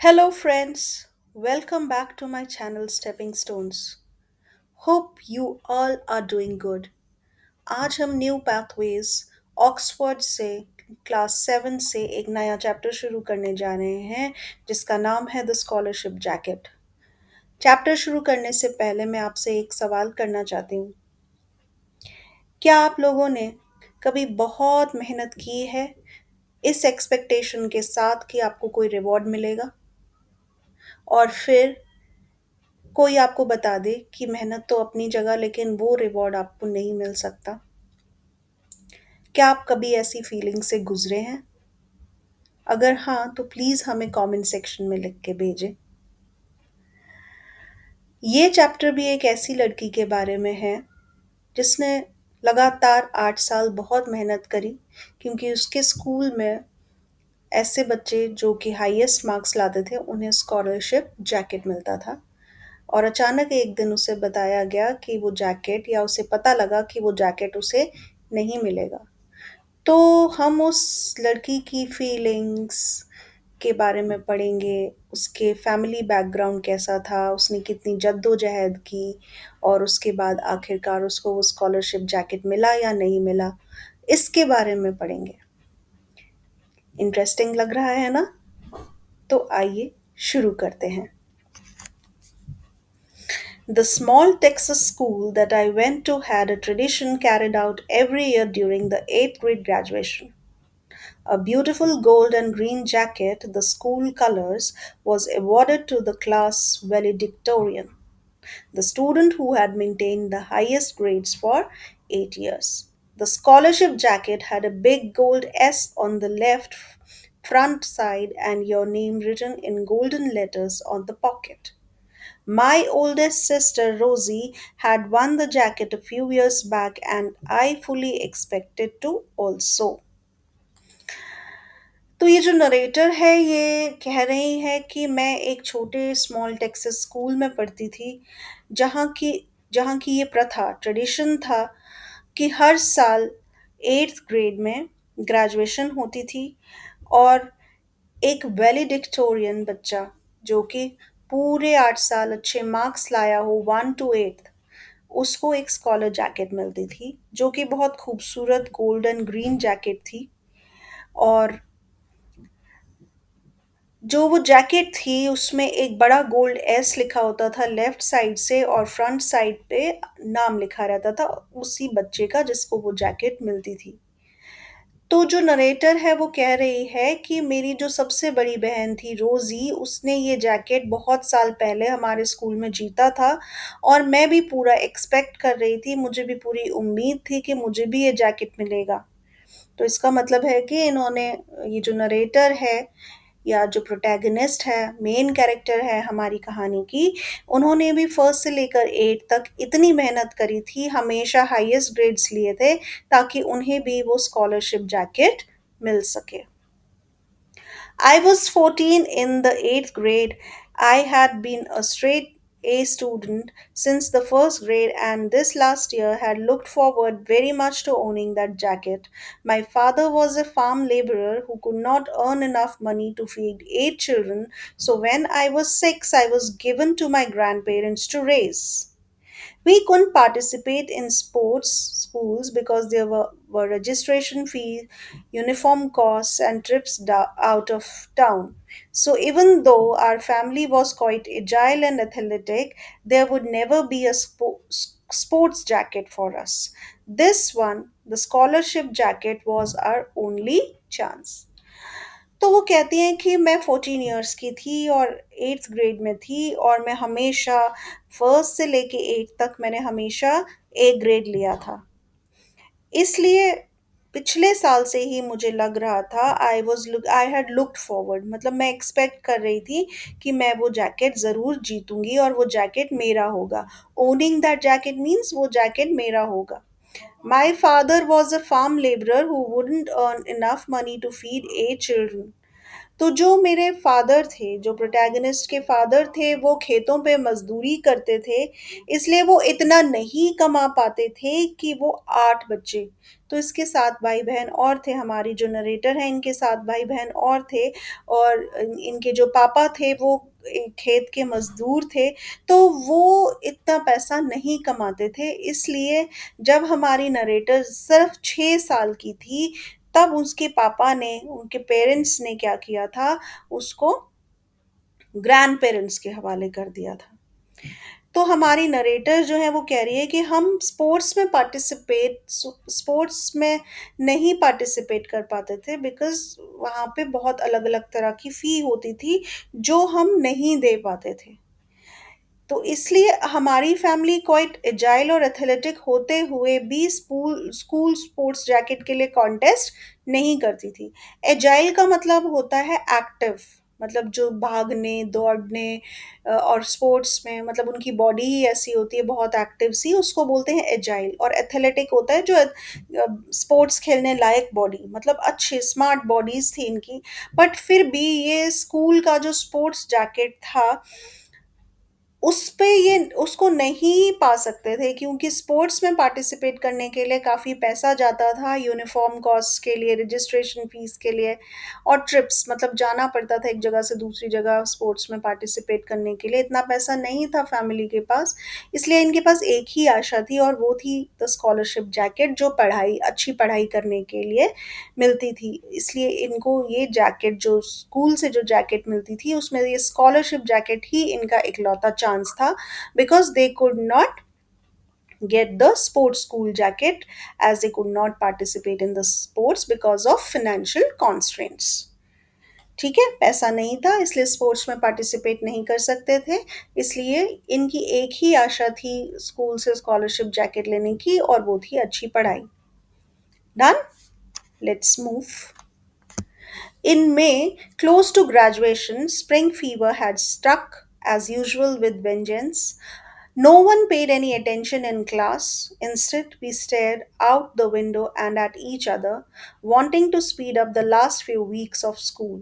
Hello, friends. Welcome back to my channel Stepping Stones. Hope you all are doing good. आज हम new pathways Oxford से class 7 से एक नया chapter शुरू करने जा रहे हैं जिसका नाम है द स्कॉलरशिप जैकेट। चैप्टर शुरू करने से पहले मैं आपसे एक सवाल करना चाहती हूँ। क्या आप लोगों ने कभी बहुत मेहनत की है इस एक्सपेक्टेशन के साथ कि आपको कोई रिवॉर्ड मिलेगा और फिर कोई आपको बता दे कि मेहनत तो अपनी जगह लेकिन वो रिवॉर्ड आपको नहीं मिल सकता। क्या आप कभी ऐसी फीलिंग से गुजरे हैं? अगर हाँ तो प्लीज़ हमें कमेंट सेक्शन में लिख के भेजें। ये चैप्टर भी एक ऐसी लड़की के बारे में है जिसने लगातार 8 साल बहुत मेहनत करी क्योंकि उसके स्कूल में ऐसे बच्चे जो कि हाईएस्ट मार्क्स लाते थे उन्हें स्कॉलरशिप जैकेट मिलता था। और अचानक एक दिन उसे बताया गया कि वो जैकेट या उसे पता लगा कि वो जैकेट उसे नहीं मिलेगा। तो हम उस लड़की की फीलिंग्स के बारे में पढ़ेंगे, उसके फैमिली बैकग्राउंड कैसा था, उसने कितनी जद्दोजहद की और उसके बाद आखिरकार उसको वो स्कॉलरशिप जैकेट मिला या नहीं मिला, इसके बारे में पढ़ेंगे। इंटरेस्टिंग लग रहा है ना? तो आइए शुरू करते हैं। The small Texas school that I went to had a tradition carried out every year during the 8th grade graduation. A beautiful gold and green jacket, the school colors, was awarded to the class valedictorian, the student who had maintained the highest grades for 8 years. The scholarship jacket had a big gold S on the left front side and your name written in golden letters on the pocket. My oldest sister Rosie had won the jacket a few years back, and I fully expected to also. तो ये जो narrator है ये कह रही है कि मैं एक छोटे स्मॉल टेक्सास स्कूल में पढ़ती थी जहाँ की जहाँ की ये प्रथा ट्रेडिशन था कि हर साल 8th ग्रेड में ग्रेजुएशन होती थी और एक वैलिडिक्टोरियन बच्चा जो कि पूरे 8 साल अच्छे मार्क्स लाया हो 1 to 8 उसको एक स्कॉलर जैकेट मिलती थी जो कि बहुत खूबसूरत गोल्डन ग्रीन जैकेट थी। और जो वो जैकेट थी उसमें एक बड़ा गोल्ड एस लिखा होता था लेफ्ट साइड से और फ्रंट साइड पे नाम लिखा रहता था उसी बच्चे का जिसको वो जैकेट मिलती थी। तो जो नरेटर है वो कह रही है कि मेरी जो सबसे बड़ी बहन थी रोज़ी उसने ये जैकेट बहुत साल पहले हमारे स्कूल में जीता था और मैं भी पूरा एक्सपेक्ट कर रही थी, मुझे भी पूरी उम्मीद थी कि मुझे भी ये जैकेट मिलेगा। तो इसका मतलब है कि इन्होंने ये जो नरेटर है या जो प्रोटैगनिस्ट है, मेन कैरेक्टर है हमारी कहानी की, उन्होंने भी फर्स्ट से लेकर 8 तक इतनी मेहनत करी थी, हमेशा हाईएस्ट ग्रेड्स लिए थे ताकि उन्हें भी वो स्कॉलरशिप जैकेट मिल सके। I was 14 in the 8th grade. I had been a straight A student since the first grade, and this last year had looked forward very much to owning that jacket. My father was a farm laborer who could not earn enough money to feed 8 children, so when I was 6, I was given to my grandparents to raise. We couldn't participate in sports schools because were registration fees, uniform costs, and trips out of town. So, even though our family was quite agile and athletic, there would never be a sports jacket for us. This one, the scholarship jacket, was our only chance. तो वो कहती हैं कि मैं 14 years की थी और 8th grade में थी और मैं हमेशा फर्स्ट से लेके 8 तक मैंने हमेशा ए ग्रेड लिया था। इसलिए पिछले साल से ही मुझे लग रहा था आई हैड लुक्ड फॉरवर्ड, मतलब मैं एक्सपेक्ट कर रही थी कि मैं वो जैकेट ज़रूर जीतूँगी और वो जैकेट मेरा होगा। ओनिंग दैट जैकेट मीन्स वो जैकेट मेरा होगा। My father was a farm laborer who wouldn't earn enough money to feed 8 children. तो जो मेरे फादर थे, जो प्रोटैगनिस्ट के फादर थे, वो खेतों पे मज़दूरी करते थे, इसलिए वो इतना नहीं कमा पाते थे कि वो 8 बच्चे, तो इसके 7 भाई-बहन और थे, हमारी जो नरेटर हैं इनके 7 भाई-बहन और थे, और इनके जो पापा थे वो खेत के मज़दूर थे, तो वो इतना पैसा नहीं कमाते थे, इसलिए जब हमारी नरेटर सिर्फ़ 6 साल की थी, तब उसके पापा ने, उनके पेरेंट्स ने क्या किया था, उसको ग्रैंड पेरेंट्स के हवाले कर दिया था। तो हमारी नरेटर जो है वो कह रही है कि हम स्पोर्ट्स में नहीं पार्टिसिपेट कर पाते थे, बिकॉज़ वहाँ पे बहुत अलग-अलग तरह की फ़ी होती थी, जो हम नहीं दे पाते थे। तो इसलिए हमारी फैमिली क्वाइट एजाइल और एथलेटिक होते हुए भी स्कूल स्पोर्ट्स जैकेट के लिए कॉन्टेस्ट नहीं करती थी। एजाइल का मतलब होता है एक्टिव, मतलब जो भागने, दौड़ने और स्पोर्ट्स में, मतलब उनकी बॉडी ही ऐसी होती है बहुत एक्टिव सी, उसको बोलते हैं एजाइल। और एथलेटिक होता है जो स्पोर्ट्स खेलने लायक बॉडी, मतलब अच्छे स्मार्ट बॉडीज थी इनकी। बट फिर भी ये स्कूल का जो स्पोर्ट्स जैकेट था, उस पे ये उसको नहीं पा सकते थे, क्योंकि स्पोर्ट्स में पार्टिसिपेट करने के लिए काफ़ी पैसा जाता था, यूनिफ़ॉर्म कॉस्ट के लिए, रजिस्ट्रेशन फ़ीस के लिए, और ट्रिप्स, मतलब जाना पड़ता था एक जगह से दूसरी जगह स्पोर्ट्स में पार्टिसिपेट करने के लिए, इतना पैसा नहीं था फैमिली के पास। इसलिए इनके पास एक ही आशा थी, और वो थी द स्कॉलरशिप जैकेट, जो अच्छी पढ़ाई करने के लिए मिलती थी। इसलिए इनको ये जैकेट, जो स्कूल से जो जैकेट मिलती थी, उसमें ये स्कॉलरशिप जैकेट ही इनका इकलौता चांस था, because they could not get the sports school jacket, as they could not participate in the sports because of financial constraints. ठीक है, पैसा नहीं था इसलिए स्पोर्ट्स में पार्टिसिपेट नहीं कर सकते थे, इसलिए इनकी एक ही आशा थी स्कूल से स्कॉलरशिप जैकेट लेने की, और वो थी अच्छी पढ़ाई। Done, let's move. In May, close to graduation, spring fever had struck as usual with vengeance. No one paid any attention in class. Instead, we stared out the window and at each other, wanting to speed up the last few weeks of school.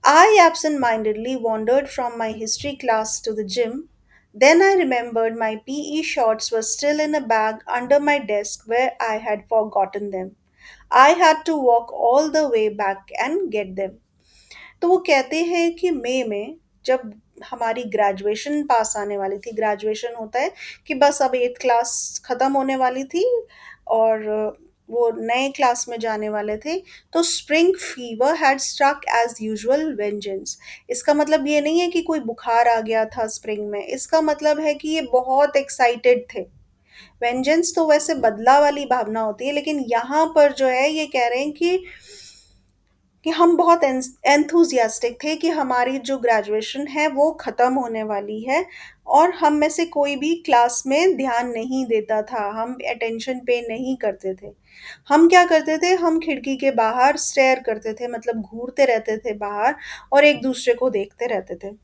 I absent mindedly wandered from my history class to the gym. Then I remembered my PE shorts were still in a bag under my desk where I had forgotten them. I had to walk all the way back and get them. तो वो कहते हैं कि मई में, जब हमारी graduation pass आने वाली थी, ग्रेजुएशन होता है कि बस अब 8th क्लास ख़त्म होने वाली थी, और वो नए क्लास में जाने वाले थे, तो spring fever had struck as usual vengeance. इसका मतलब ये नहीं है कि कोई बुखार आ गया था स्प्रिंग में, इसका मतलब है कि ये बहुत एक्साइटेड थे। वेंजेंस तो वैसे बदला वाली भावना होती है, लेकिन यहाँ पर जो है ये कह रहे हैं कि हम बहुत एंथुसियास्टिक थे कि हमारी जो ग्रेजुएशन है वो ख़त्म होने वाली है, और हम में से कोई भी क्लास में ध्यान नहीं देता था, हम अटेंशन पे नहीं करते थे। हम क्या करते थे, हम खिड़की के बाहर स्टेयर करते थे, मतलब घूरते रहते थे बाहर, और एक दूसरे को देखते रहते थे।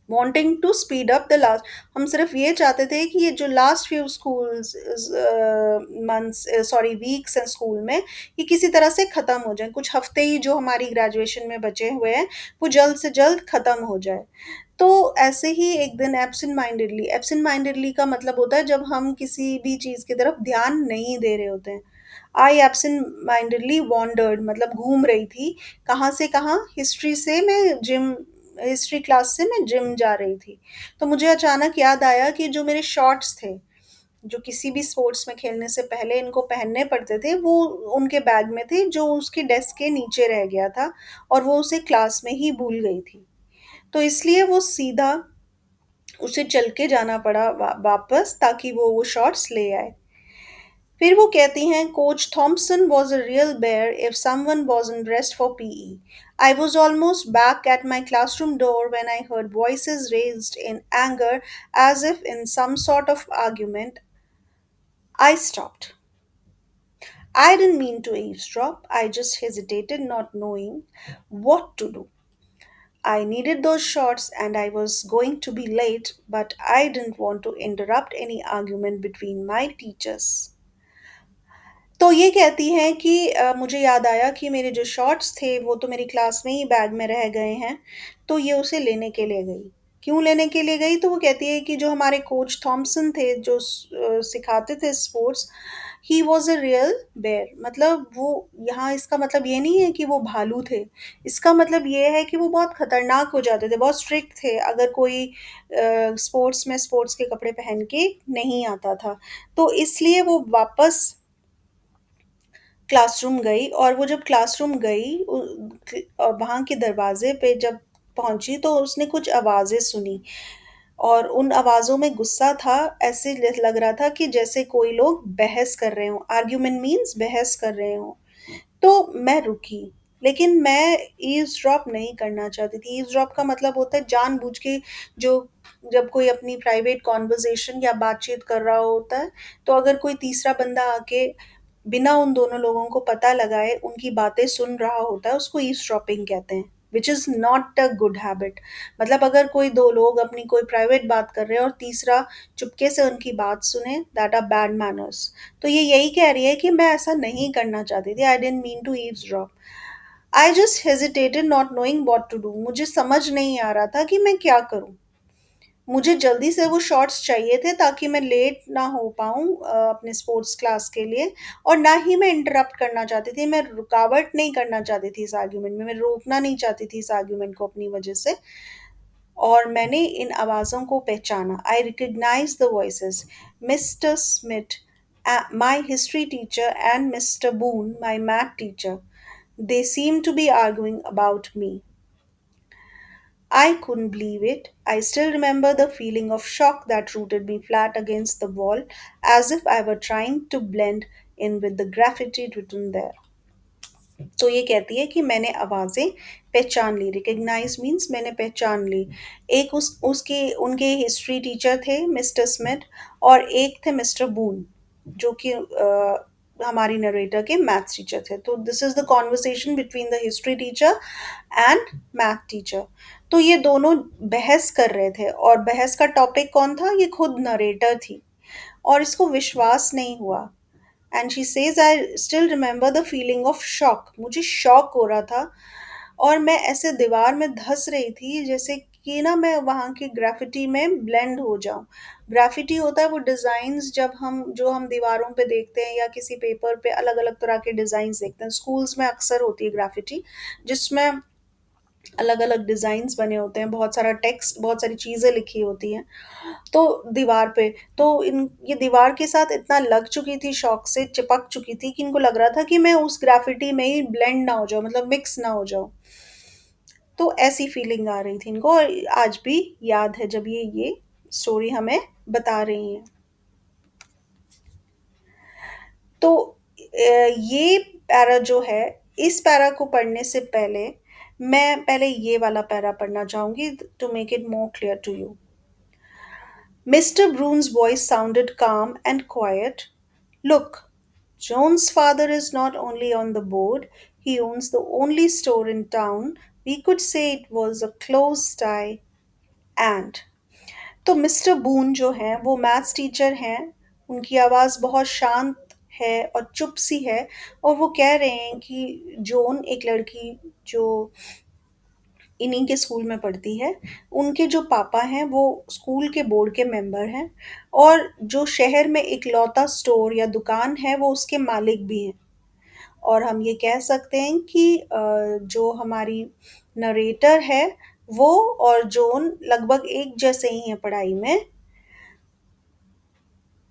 Wanting to speed up the last, हम सिर्फ ये चाहते थे कि ये जो last few schools months, sorry weeks हैं स्कूल में, ये किसी तरह से ख़त्म हो जाए, कुछ हफ्ते ही जो हमारी ग्रेजुएशन में बचे हुए हैं वो जल्द से जल्द ख़त्म हो जाए। तो ऐसे ही एक दिन एब्सेंट माइंडेडली का मतलब होता है जब हम किसी भी चीज़ की तरफ ध्यान नहीं दे रहे होते हैं। आई एब्सेंट माइंडेडली वॉन्डर्ड, मतलब घूम रही थी, कहाँ से कहाँ, हिस्ट्री क्लास से मैं जिम जा रही थी। तो मुझे अचानक याद आया कि जो मेरे शॉर्ट्स थे, जो किसी भी स्पोर्ट्स में खेलने से पहले इनको पहनने पड़ते थे, वो उनके बैग में थे, जो उसके डेस्क के नीचे रह गया था, और वो उसे क्लास में ही भूल गई थी। तो इसलिए वो सीधा उसे चल के जाना पड़ा वापस, ताकि वो शॉर्ट्स ले आए। फिर वो कहती हैं, coach Thompson was a real bear if someone wasn't dressed for PE. I was almost back at my classroom door when I heard voices raised in anger, as if in some sort of argument. I stopped. I didn't mean to eavesdrop, I just hesitated, not knowing what to do. I needed those shots and I was going to be late, but I didn't want to interrupt any argument between my teachers. तो ये कहती हैं कि मुझे याद आया कि मेरे जो शॉर्ट्स थे वो तो मेरी क्लास में ही बैग में रह गए हैं, तो ये उसे लेने के लिए गई। क्यों लेने के लिए गई? तो वो कहती है कि जो हमारे कोच थॉमसन थे जो सिखाते थे sports, he was a real bear. मतलब वो, यहाँ इसका मतलब ये नहीं है कि वो भालू थे, इसका मतलब ये है कि वो बहुत खतरनाक हो जाते थे, बहुत स्ट्रिक्ट थे अगर कोई स्पोर्ट्स में स्पोर्ट्स के कपड़े पहन के नहीं आता था। तो इसलिए वो वापस क्लासरूम गई, और वो जब क्लासरूम गई वहाँ के दरवाजे पे जब पहुंची तो उसने कुछ आवाज़ें सुनी, और उन आवाज़ों में गुस्सा था। ऐसे लग रहा था कि जैसे कोई लोग बहस कर रहे हों, आर्ग्यूमेंट मीन्स बहस कर रहे हों। तो मैं रुकी, लेकिन मैं ईव्सड्रॉप नहीं करना चाहती थी। ईव्सड्रॉप का मतलब होता है जानबूझ के, जो जब कोई अपनी प्राइवेट कॉन्वर्सेशन या बातचीत कर रहा होता है, तो अगर कोई तीसरा बंदा आके बिना उन दोनों लोगों को पता लगाए उनकी बातें सुन रहा होता है, उसको ईव्सड्रॉपिंग कहते हैं, which is not a good habit. मतलब अगर कोई दो लोग अपनी कोई प्राइवेट बात कर रहे हैं और तीसरा चुपके से उनकी बात सुने, दैट आर बैड मैनर्स। तो ये यही कह रही है कि मैं ऐसा नहीं करना चाहती थी, I didn't mean to eavesdrop. I just hesitated not knowing what to do. मुझे समझ नहीं आ रहा था कि मैं क्या करूं। मुझे जल्दी से वो शॉर्ट्स चाहिए थे ताकि मैं लेट ना हो पाऊँ अपने स्पोर्ट्स क्लास के लिए, और ना ही मैं इंटरप्ट करना चाहती थी, मैं रुकावट नहीं करना चाहती थी इस आर्ग्यूमेंट में, मैं रोकना नहीं चाहती थी इस आर्ग्यूमेंट को अपनी वजह से। और मैंने इन आवाज़ों को पहचाना। I recognise the voices. Mister Smith, my history teacher, and mister Boon, my math teacher, they seemed to be arguing about me. I couldn't believe it. I still remember the feeling of shock that rooted me flat against the wall, as if I were trying to blend in with the graffiti written there. तो ये कहती है कि मैंने आवाज़ें पहचान ली। Recognise means मैंने पहचान ली। एक उसके उनके हिस्ट्री टीचर थे मिस्टर स्मिथ, और एक थे मिस्टर बून, जो कि हमारी नरेटर के मैथ्स टीचर थे। तो this is the conversation between the history teacher and math teacher. तो ये दोनों बहस कर रहे थे, और बहस का टॉपिक कौन था? ये खुद नरेटर थी, और इसको विश्वास नहीं हुआ। And she says I still remember the feeling of shock. मुझे शॉक हो रहा था, और मैं ऐसे दीवार में धंस रही थी जैसे कि ना मैं वहाँ की ग्राफिटी में ब्लेंड हो जाऊं। ग्राफिटी होता है वो डिज़ाइंस, जब हम दीवारों पे देखते हैं या किसी पेपर पे अलग अलग तरह के डिज़ाइंस देखते हैं, स्कूल्स में अक्सर होती है ग्राफिटी, जिसमें अलग अलग डिज़ाइंस बने होते हैं, बहुत सारा टेक्स्ट, बहुत सारी चीज़ें लिखी होती हैं तो दीवार पे। तो इन ये दीवार के साथ इतना लग चुकी थी, शौक से चिपक चुकी थी, कि इनको लग रहा था कि मैं उस ग्राफिटी में ही ब्लेंड ना हो जाऊँ, मतलब मिक्स ना हो जाऊँ। तो ऐसी फीलिंग आ रही थी इनको, और आज भी याद है जब ये स्टोरी हमें बता रही हैं। तो ये पैरा जो है, इस पैरा को पढ़ने से पहले मैं पहले ये वाला पैरा पढ़ना चाहूँगी, to make it more clear to you. Mr. Broon's voice sounded calm and quiet. Look, Joan's father is not only on the board, he owns the only store in town. We could say it was a close tie. And तो mister बून जो हैं वो maths teacher हैं। उनकी आवाज़ बहुत शांत है और चुप सी है, और वो कह रहे हैं कि जोन, एक लड़की जो इन्हीं के स्कूल में पढ़ती है, उनके जो पापा हैं वो स्कूल के बोर्ड के मेंबर हैं, और जो शहर में इकलौता स्टोर या दुकान है वो उसके मालिक भी हैं। और हम ये कह सकते हैं कि जो हमारी नरेटर है वो और जोन लगभग एक जैसे ही हैं पढ़ाई में।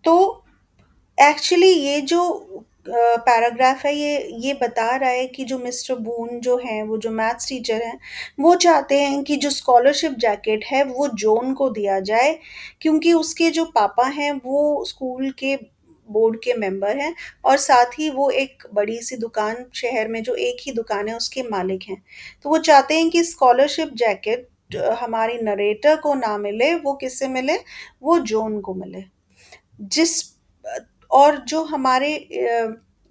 तो एक्चुअली ये जो पैराग्राफ है, ये बता रहा है कि जो मिस्टर बून जो हैं, वो जो मैथ्स टीचर हैं, वो चाहते हैं कि जो स्कॉलरशिप जैकेट है वो जॉन को दिया जाए, क्योंकि उसके जो पापा हैं वो स्कूल के बोर्ड के मेंबर हैं, और साथ ही वो एक बड़ी सी दुकान, शहर में जो एक ही दुकान है उसके मालिक हैं। तो वो चाहते हैं कि स्कॉलरशिप जैकेट हमारी नरेटर को ना मिले, वो किससे मिले? वो जॉन को मिले। जिस और जो हमारे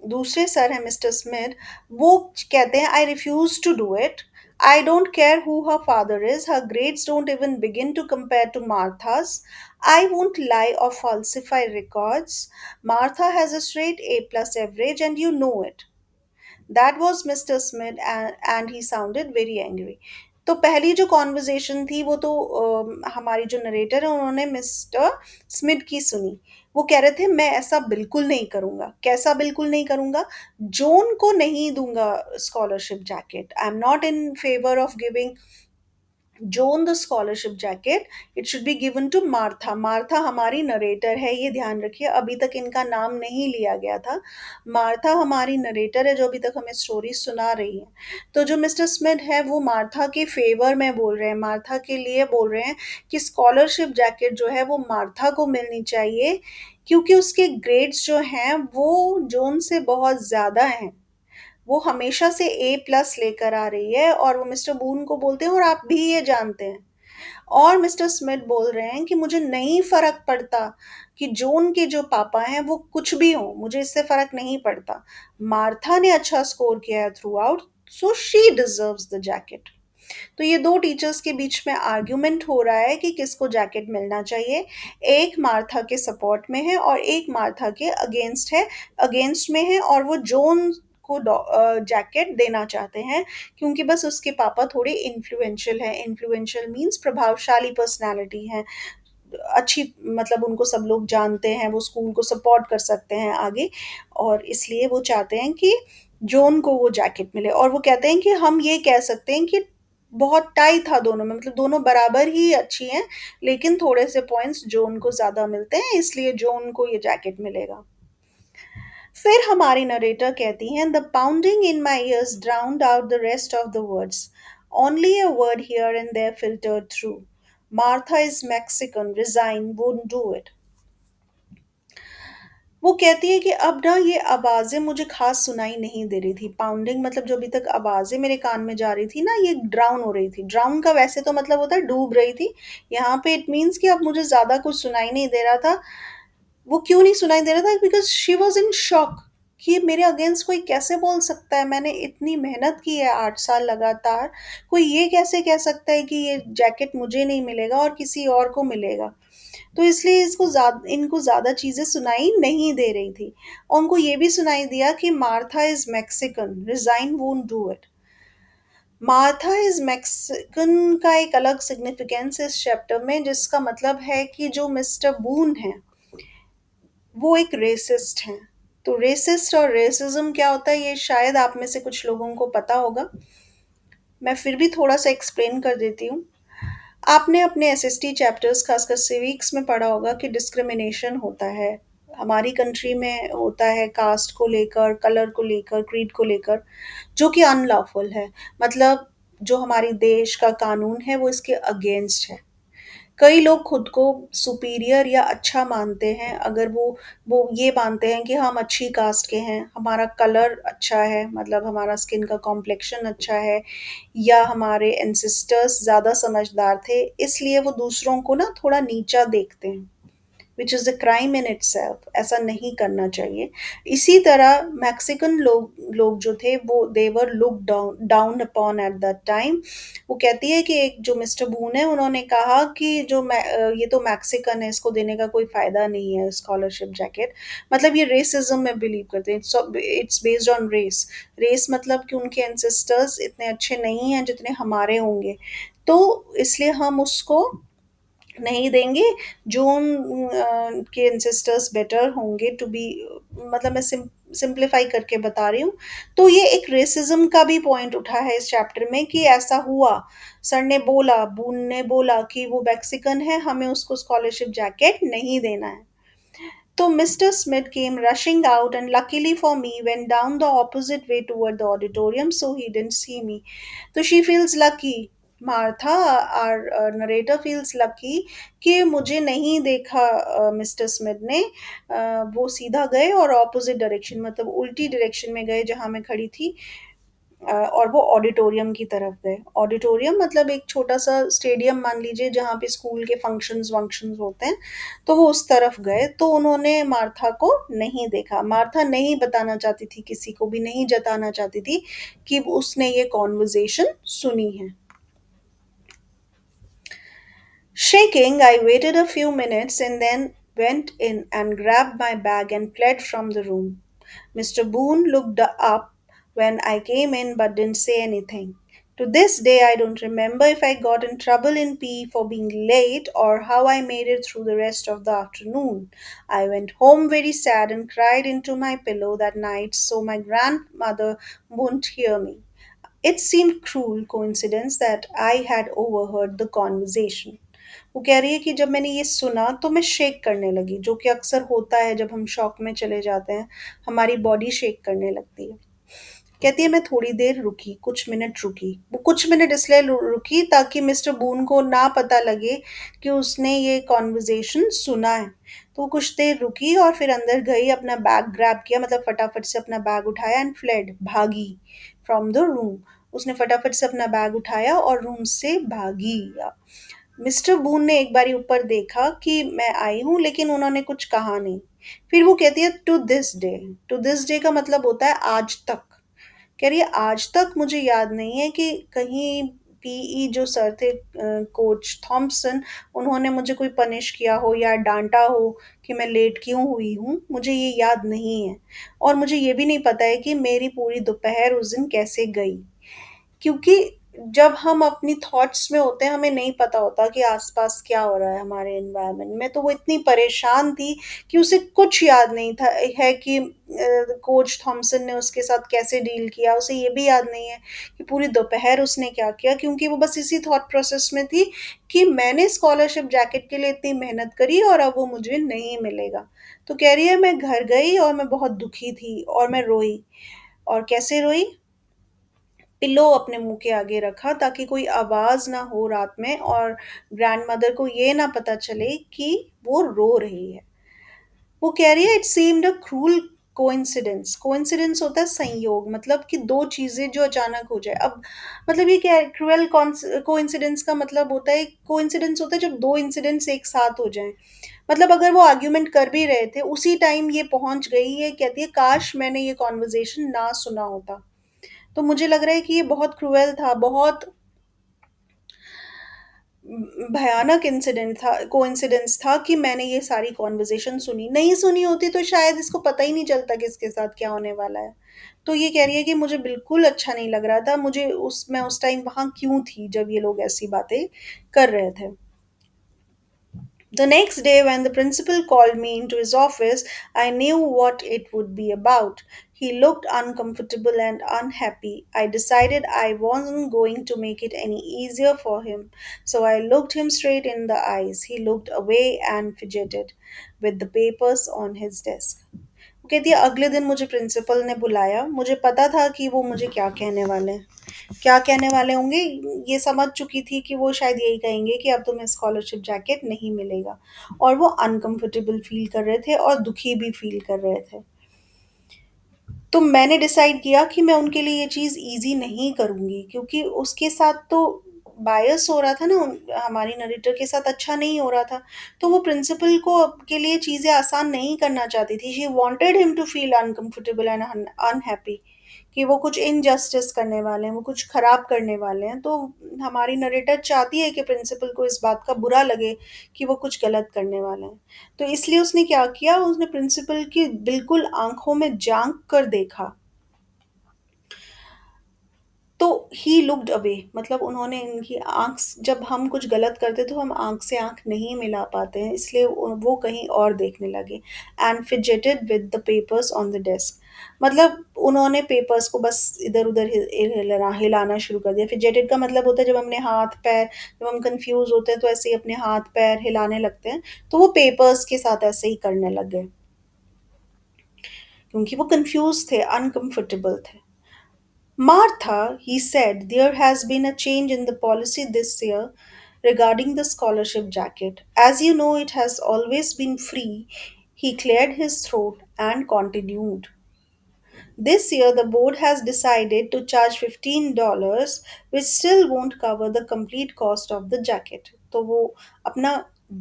दूसरे सर हैं मिस्टर स्मिथ, वो कहते हैं I refuse to do it. I don't care who her father is, her grades don't even begin to compare to Martha's. I won't lie or falsify records. Martha has a straight A plus average, and you know it. That was mister Smith and he sounded very angry. तो पहली जो conversation थी वो तो हमारी जो narrator है उन्होंने मिस्टर स्मिथ की सुनी। वो कह रहे थे मैं ऐसा बिल्कुल नहीं करूंगा। कैसा बिल्कुल नहीं करूंगा? जोन को नहीं दूंगा scholarship jacket. I am not in favour of giving Joan the scholarship jacket. It should be given to Martha. Martha हमारी नरेटर है, ये ध्यान रखिए, अभी तक इनका नाम नहीं लिया गया था। मार्था हमारी नरेटर है जो अभी तक हमें स्टोरी सुना रही है। तो जो मिस्टर स्मिथ है वो मार्था के फेवर में बोल रहे हैं, मार्था के लिए बोल रहे हैं कि स्कॉलरशिप जैकेट जो है वो मार्था को मिलनी चाहिए, क्योंकि उसके ग्रेड्स जो हैं वो जोन से बहुत ज़्यादा हैं। वो हमेशा से ए प्लस लेकर आ रही है, और वो मिस्टर बून को बोलते हैं और आप भी ये जानते हैं। और मिस्टर स्मिथ बोल रहे हैं कि मुझे नहीं फर्क पड़ता कि जोन के जो पापा हैं वो कुछ भी हों, मुझे इससे फर्क नहीं पड़ता। मार्था ने अच्छा स्कोर किया है through out, so she deserves the jacket. तो ये दो टीचर्स के बीच में आर्ग्यूमेंट हो रहा है कि किसको जैकेट मिलना चाहिए। एक मार्था के सपोर्ट में है और एक मार्था के अगेंस्ट है, अगेंस्ट में है, और वो जोन को जैकेट देना चाहते हैं क्योंकि बस उसके पापा थोड़े इन्फ्लुएंशियल हैं। इन्फ्लुएंशियल मीन्स प्रभावशाली पर्सनालिटी हैं, अच्छी, मतलब उनको सब लोग जानते हैं, वो स्कूल को सपोर्ट कर सकते हैं आगे, और इसलिए वो चाहते हैं कि जोन को वो जैकेट मिले। और वो कहते हैं कि हम ये कह सकते हैं कि बहुत टाई था दोनों में, मतलब दोनों बराबर ही अच्छी हैं, लेकिन थोड़े से पॉइंट्स जोन को ज़्यादा मिलते हैं, इसलिए जोन को ये जैकेट मिलेगा। फिर हमारी नरेटर कहती हैं, the pounding in my ears drowned out the rest of the words, only a word here and there filtered through, Martha is Mexican, resign, won't do it. वो कहती है कि अब ना ये आवाज़ें मुझे खास सुनाई नहीं दे रही थी। पाउंडिंग मतलब जो अभी तक आवाज़ें मेरे कान में जा रही थी ना, ये ड्राउन हो रही थी। ड्राउन का वैसे तो मतलब होता है डूब रही थी, यहाँ पे इट मीन्स कि अब मुझे ज़्यादा कुछ सुनाई नहीं दे रहा था। वो क्यों नहीं सुनाई दे रहा था? Because she was in shock कि ये मेरे अगेंस्ट कोई कैसे बोल सकता है। मैंने इतनी मेहनत की है 8 साल लगातार, कोई ये कैसे कह सकता है कि ये जैकेट मुझे नहीं मिलेगा और किसी और को मिलेगा। तो इसलिए इसको इनको ज़्यादा चीज़ें सुनाई नहीं दे रही थी, और उनको ये भी सुनाई दिया कि Martha is Mexican, resign won't do it. Martha is Mexican का एक अलग सिग्निफिकेंस है इस चैप्टर में, जिसका मतलब है कि जो मिस्टर बून है वो एक रेसिस्ट हैं। तो रेसिस्ट और रेसिज्म क्या होता है ये शायद आप में से कुछ लोगों को पता होगा, मैं फिर भी थोड़ा सा एक्सप्लेन कर देती हूँ। आपने अपने एसएसटी चैप्टर्स खासकर सिविक्स में पढ़ा होगा कि डिस्क्रिमिनेशन होता है, हमारी कंट्री में होता है कास्ट को लेकर, कलर को लेकर, क्रीड को लेकर, जो कि अनलॉफुल है। मतलब जो हमारी देश का कानून है वो इसके अगेंस्ट है। कई लोग खुद को सुपीरियर या अच्छा मानते हैं अगर वो ये मानते हैं कि हम अच्छी कास्ट के हैं, हमारा कलर अच्छा है, मतलब हमारा स्किन का कॉम्प्लेक्शन अच्छा है, या हमारे एंसेस्टर्स ज़्यादा समझदार थे, इसलिए वो दूसरों को ना थोड़ा नीचा देखते हैं, which is a crime in itself. ऐसा नहीं करना चाहिए। इसी तरह मैक्सिकन लोग लोग जो थे वो they were look down down upon at that time. वो कहती है कि एक जो मिस्टर बून है उन्होंने कहा कि ये तो मैक्सिकन है, इसको देने का कोई फ़ायदा नहीं है स्कॉलरशिप जैकेट। मतलब ये रेसिज्म में बिलीव करते हैं, it's based on race. Race मतलब कि उनके एंसेस्टर्स इतने अच्छे नहीं हैं जितने हमारे होंगे, तो इसलिए हम उसको नहीं देंगे। जो के एंसेस्टर्स बेटर होंगे टू बी, मतलब मैं सिंप्लीफाई करके बता रही हूँ। तो ये एक रेसिज्म का भी पॉइंट उठा है इस चैप्टर में कि ऐसा हुआ, सर ने बोला, बून ने बोला कि वो मैक्सिकन है, हमें उसको स्कॉलरशिप जैकेट नहीं देना है। तो Mr. Smith came rushing out and luckily for me went down the opposite way toward the auditorium so he didn't see me. So she feels lucky. Martha, our narrator feels lucky कि मुझे नहीं देखा mister Smith ने। वो सीधा गए और opposite direction, मतलब उल्टी डायरेक्शन में गए जहाँ मैं खड़ी थी, और वो ऑडिटोरियम की तरफ गए। ऑडिटोरियम मतलब एक छोटा सा स्टेडियम मान लीजिए जहाँ पे स्कूल के फंक्शंस वंक्शंस होते हैं, तो वो उस तरफ गए। तो उन्होंने मार्था को नहीं देखा। मार्था नहीं बताना चाहती थी, किसी को भी नहीं जताना चाहती थी कि उसने ये कॉन्वर्जेशन सुनी है। Shaking, I waited a few minutes and then went in and grabbed my bag and fled from the room. Mr. Boone looked up when I came in but didn't say anything. To this day, I don't remember if I got in trouble in P for being late or how I made it through the rest of the afternoon. I went home very sad and cried into my pillow that night so my grandmother wouldn't hear me. It seemed cruel coincidence that I had overheard the conversation. वो कह रही है कि जब मैंने ये सुना तो मैं शेक करने लगी, जो कि अक्सर होता है जब हम शॉक में चले जाते हैं, हमारी बॉडी शेक करने लगती है। कहती है मैं थोड़ी देर रुकी, कुछ मिनट रुकी। वो कुछ मिनट इसलिए रुकी ताकि मिस्टर बून को ना पता लगे कि उसने ये कॉन्वर्जेशन सुना है। तो वो कुछ देर रुकी और फिर अंदर गई, अपना बैग ग्रैब किया, मतलब फटाफट से अपना बैग उठाया एंड फ्लेड, भागी फ्रॉम द रूम। उसने फटाफट से अपना बैग उठाया और रूम से भागी। मिस्टर बून ने एक बारी ऊपर देखा कि मैं आई हूँ, लेकिन उन्होंने कुछ कहा नहीं। फिर वो कहती है to this day. To this day का मतलब होता है आज तक। कह रही है आज तक मुझे याद नहीं है कि कहीं पीई जो सर थे, कोच थॉम्पसन, उन्होंने मुझे कोई पनिश किया हो या डांटा हो कि मैं लेट क्यों हुई हूँ, मुझे ये याद नहीं है। और मुझे ये भी नहीं पता है कि मेरी पूरी दोपहर उस दिन कैसे गई, क्योंकि जब हम अपनी थॉट्स में होते हैं हमें नहीं पता होता कि आसपास क्या हो रहा है हमारे एनवायरनमेंट में। तो वो इतनी परेशान थी कि उसे कुछ याद नहीं था है कि कोच थॉमसन ने उसके साथ कैसे डील किया। उसे ये भी याद नहीं है कि पूरी दोपहर उसने क्या किया, क्योंकि वो बस इसी थॉट प्रोसेस में थी कि मैंने स्कॉलरशिप जैकेट के लिए इतनी मेहनत करी और अब वो मुझे नहीं मिलेगा। तो कह रही है मैं घर गई और मैं बहुत दुखी थी और मैं रोई। और कैसे रोई? पिलो अपने मुंह के आगे रखा ताकि कोई आवाज ना हो रात में और ग्रैंडमदर को ये ना पता चले कि वो रो रही है। वो कह रही है it seemed a cruel coincidence. Coincidence होता है संयोग, मतलब कि दो चीजें जो अचानक हो जाए। अब मतलब ये क्या है, क्रूअल कोइंसिडेंस का मतलब होता है, कोइंसिडेंस होता है जब दो इंसिडेंट्स एक साथ हो जाएं। मतलब अगर वो आर्ग्यूमेंट कर भी रहे थे उसी टाइम ये पहुंच गई है, कहती है काश मैंने ये कॉन्वर्जेशन ना सुना होता। तो मुझे लग रहा है कि ये बहुत क्रूएल था, बहुत भयानक इंसिडेंट था, कोइंसिडेंस था कि मैंने ये सारी कॉन्वर्जेशन सुनी। नहीं सुनी होती तो शायद इसको पता ही नहीं चलता कि इसके साथ क्या होने वाला है। तो ये कह रही है कि मुझे बिल्कुल अच्छा नहीं लग रहा था, मुझे उस मैं उस टाइम वहाँ क्यों थी जब ये लोग ऐसी बातें कर रहे थे। The next day, when the principal called me into his office, I knew what it would be about. He looked uncomfortable and unhappy. I decided I wasn't going to make it any easier for him, so I looked him straight in the eyes. He looked away and fidgeted with the papers on his desk. वो कहती है अगले दिन मुझे principal ने बुलाया। मुझे पता था कि वो मुझे क्या कहने वाले हैं, क्या कहने वाले होंगे। ये समझ चुकी थी कि वो शायद यही कहेंगे कि अब तुम्हें स्कॉलरशिप जैकेट नहीं मिलेगा। और वो अनकंफर्टेबल फील कर रहे थे और दुखी भी फील कर रहे थे। तो मैंने डिसाइड किया कि मैं उनके लिए ये चीज़ ईज़ी नहीं करूँगी, क्योंकि उसके साथ तो बायस हो रहा था ना, हमारी नरेटर के साथ अच्छा नहीं हो रहा था। तो वो प्रिंसिपल को के लिए चीज़ें आसान नहीं करना चाहती थी। She wanted him to feel uncomfortable and unhappy, कि वो कुछ इनजस्टिस करने वाले हैं, वो कुछ खराब करने वाले हैं। तो हमारी नरेटर चाहती है कि प्रिंसिपल को इस बात का बुरा लगे कि वो कुछ गलत करने वाले हैं। तो इसलिए उसने क्या किया, उसने प्रिंसिपल की बिल्कुल आँखों में झाँक कर देखा। तो ही लुक्ड अवे, मतलब उन्होंने इनकी आँख जब हम कुछ गलत करते तो हम आँख से आँख नहीं मिला पाते हैं, इसलिए वो कहीं और देखने लगे। And fidgeted with the papers on the desk, मतलब उन्होंने पेपर्स को बस इधर-उधर हिलाना शुरू कर दिया। फिजेटेड का मतलब होता है जब हमने हाथ-पैर, जब हम कन्फ्यूज़ होते हैं तो ऐसे ही अपने हाथ-पैर हिलाने लगते हैं। तो वो पेपर्स के साथ ऐसे ही करने लग गए, क्योंकि वो कन्फ्यूज़ थे, अनकम्फर्टेबल थे। Martha, he said, there has been a change in the policy this year regarding the scholarship jacket. As you know, it has always been free. He cleared his throat and continued. This year, the board has decided to charge $15, which still won't cover the complete cost of the jacket. तो वो अपना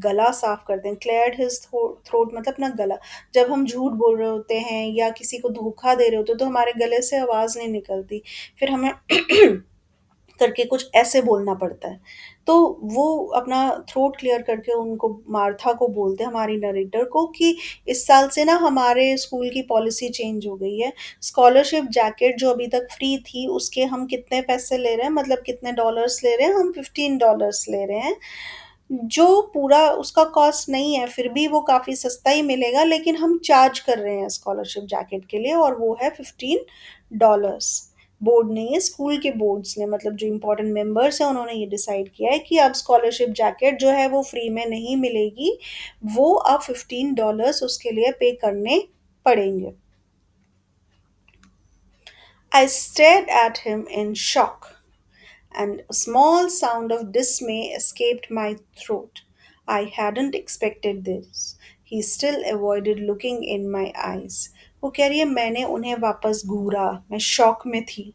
गला साफ करते हैं। Cleared his throat मतलब अपना गला। जब हम झूठ बोल रहे होते हैं या किसी को धोखा दे रहे होते हैं तो हमारे गले से आवाज़ नहीं निकलती। फिर हमें करके कुछ ऐसे बोलना पड़ता है। तो वो अपना थ्रोट क्लियर करके उनको मार्था को बोलते हैं, हमारी नरेटर को, कि इस साल से ना हमारे स्कूल की पॉलिसी चेंज हो गई है। स्कॉलरशिप जैकेट जो अभी तक फ्री थी उसके हम कितने पैसे ले रहे हैं, मतलब कितने डॉलर्स ले रहे हैं, हम $15 ले रहे हैं। जो पूरा उसका कॉस्ट नहीं है, फिर भी वो काफ़ी सस्ता ही मिलेगा, लेकिन हम चार्ज कर रहे हैं स्कॉलरशिप जैकेट के लिए, और वो है $15। बोर्ड ने, ये स्कूल के बोर्ड्स ने, मतलब जो इम्पोर्टेंट मेंबर्स हैं उन्होंने ये डिसाइड किया है कि अब स्कॉलरशिप जैकेट जो है वो फ्री में नहीं मिलेगी, वो अब $15 उसके लिए पे करने पड़ेंगे। I stared at him in shock, and a small sound of dismay escaped my throat. I hadn't expected this. He still avoided looking in my eyes. वो कह रही है मैंने उन्हें वापस घूरा, मैं शॉक में थी,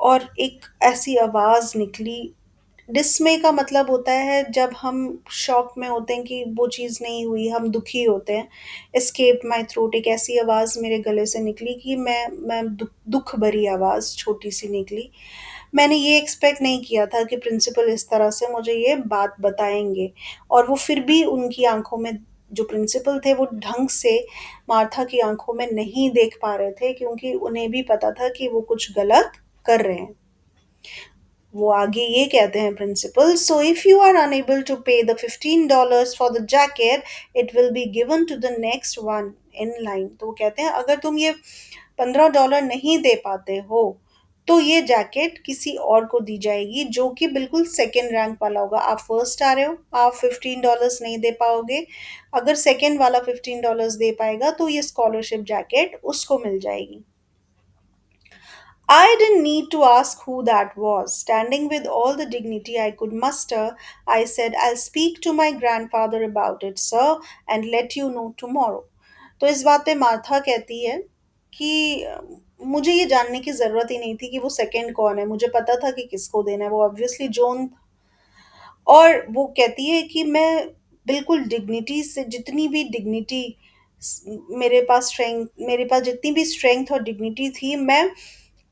और एक ऐसी आवाज़ निकली। डिस्मे का मतलब होता है जब हम शॉक में होते हैं कि वो चीज़ नहीं हुई, हम दुखी होते हैं। एस्केप माई थ्रोट, एक ऐसी आवाज़ मेरे गले से निकली कि मैं दुख भरी आवाज़ छोटी सी निकली। मैंने ये एक्सपेक्ट नहीं किया था कि प्रिंसिपल इस तरह से मुझे ये बात बताएंगे, और वो फिर भी उनकी आंखों में, जो प्रिंसिपल थे वो ढंग से मार्था की आंखों में नहीं देख पा रहे थे, क्योंकि उन्हें भी पता था कि वो कुछ गलत कर रहे हैं। वो आगे ये कहते हैं principal, so if you are unable to pay the $15 for the jacket, it will be given to the next one in line. तो वो कहते हैं अगर तुम ये $15 नहीं दे पाते हो, तो ये जैकेट किसी और को दी जाएगी जो कि बिल्कुल सेकेंड रैंक वाला होगा। आप फर्स्ट आ रहे हो, आप $15 नहीं दे पाओगे, अगर सेकेंड वाला $15 दे पाएगा तो ये स्कॉलरशिप जैकेट उसको मिल जाएगी। I didn't need to ask who that was. Standing with all the dignity I could muster, I said, I'll speak to my grandfather about it, sir, and let you know tomorrow. तो इस बात पे Martha कहती है कि मुझे ये जानने की ज़रूरत ही नहीं थी कि वो सेकंड कौन है, मुझे पता था कि किसको देना है, वो ऑब्वियसली जॉन। और वो कहती है कि मैं बिल्कुल डिग्निटी से, जितनी भी डिग्निटी मेरे पास जितनी भी स्ट्रेंथ और डिग्निटी थी, मैं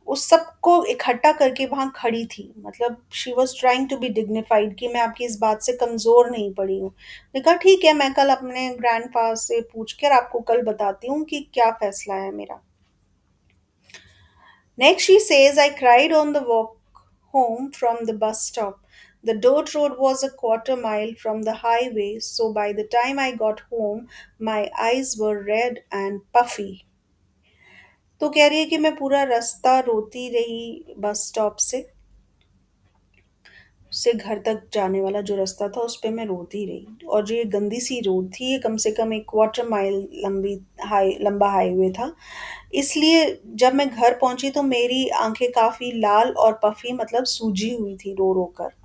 उस सबको इकट्ठा करके वहाँ खड़ी थी। मतलब she was trying to be dignified, कि मैं आपकी इस बात से कमज़ोर नहीं पड़ी हूँ। मैंने कहा ठीक है, मैं कल अपने ग्रैंड पा से पूछ कर आपको कल बताती हूँ कि क्या फैसला है मेरा। Next, she says, I cried on the walk home from the bus stop. The dirt road was a quarter mile from the highway, so by the time I got home, my eyes were red and puffy. तो कह रही है कि मैं पूरा रास्ता रोती रही बस स्टॉप से घर तक जाने वाला जो रास्ता था उस पे मैं रोती रही, और जो ये गंदी सी रोड थी ये कम से कम एक क्वार्टर माइल लंबा हाईवे था। इसलिए जब मैं घर पहुंची तो मेरी आंखें काफ़ी लाल और पफी, मतलब सूजी हुई थी रो रो कर।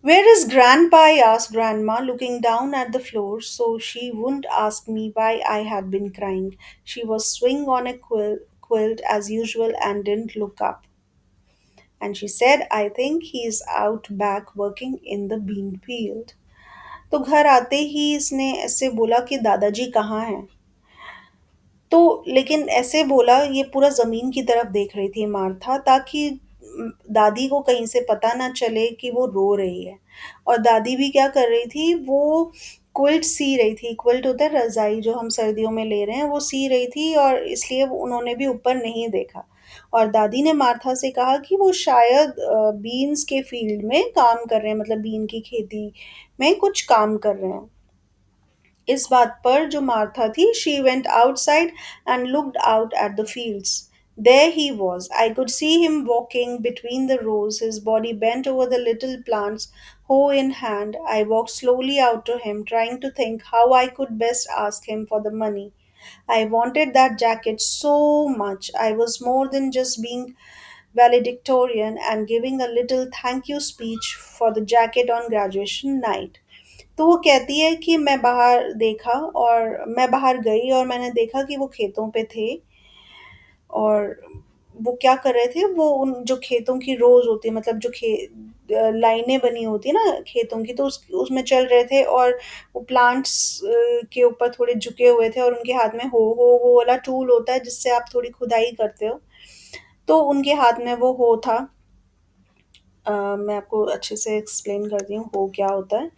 Where is Grandpa? I asked Grandma, looking down at the floor so she wouldn't ask me why I had been crying. She was swinging on a quilt as usual and didn't look up. And she said, I think he's out back working in the bean field. तो घर आते ही इसने ऐसे बोला कि दादाजी कहाँ हैं। तो लेकिन ऐसे बोला, ये पूरा ज़मीन की तरफ देख रही थी मार्था, ताकि दादी को कहीं से पता ना चले कि वो रो रही है। और दादी भी क्या कर रही थी, वो क्विल्ट सी रही थी। क्विल्ट होता है रज़ाई जो हम सर्दियों में ले रहे हैं, वो सी रही थी, और इसलिए उन्होंने भी ऊपर नहीं देखा। और दादी ने मार्था से कहा कि वो शायद बीन्स के फील्ड में काम कर रहे हैं, मतलब बीन की खेती में कुछ काम कर रहे हैं। इस बात पर जो मार्था थी, she went outside and looked out at the fields. There he was. I could see him walking between the rows, his body bent over the little plants, hoe in hand. I walked slowly out to him, trying to think how I could best ask him for the money. I wanted that jacket so much. I was more than just being valedictorian and giving a little thank you speech for the jacket on graduation night. तो वो कहती है कि मैं बाहर गई और मैंने देखा कि वो खेतों पे थे, और वो क्या कर रहे थे, वो उन जो खेतों की रोज़ होती है, मतलब जो लाइनें बनी होती है ना खेतों की, तो उसमें चल रहे थे, और वो प्लांट्स के ऊपर थोड़े झुके हुए थे, और उनके हाथ में हो वो वाला टूल होता है जिससे आप थोड़ी खुदाई करते हो, तो उनके हाथ में वो हो था। मैं आपको अच्छे से एक्सप्लेन करती हूँ हो क्या होता है।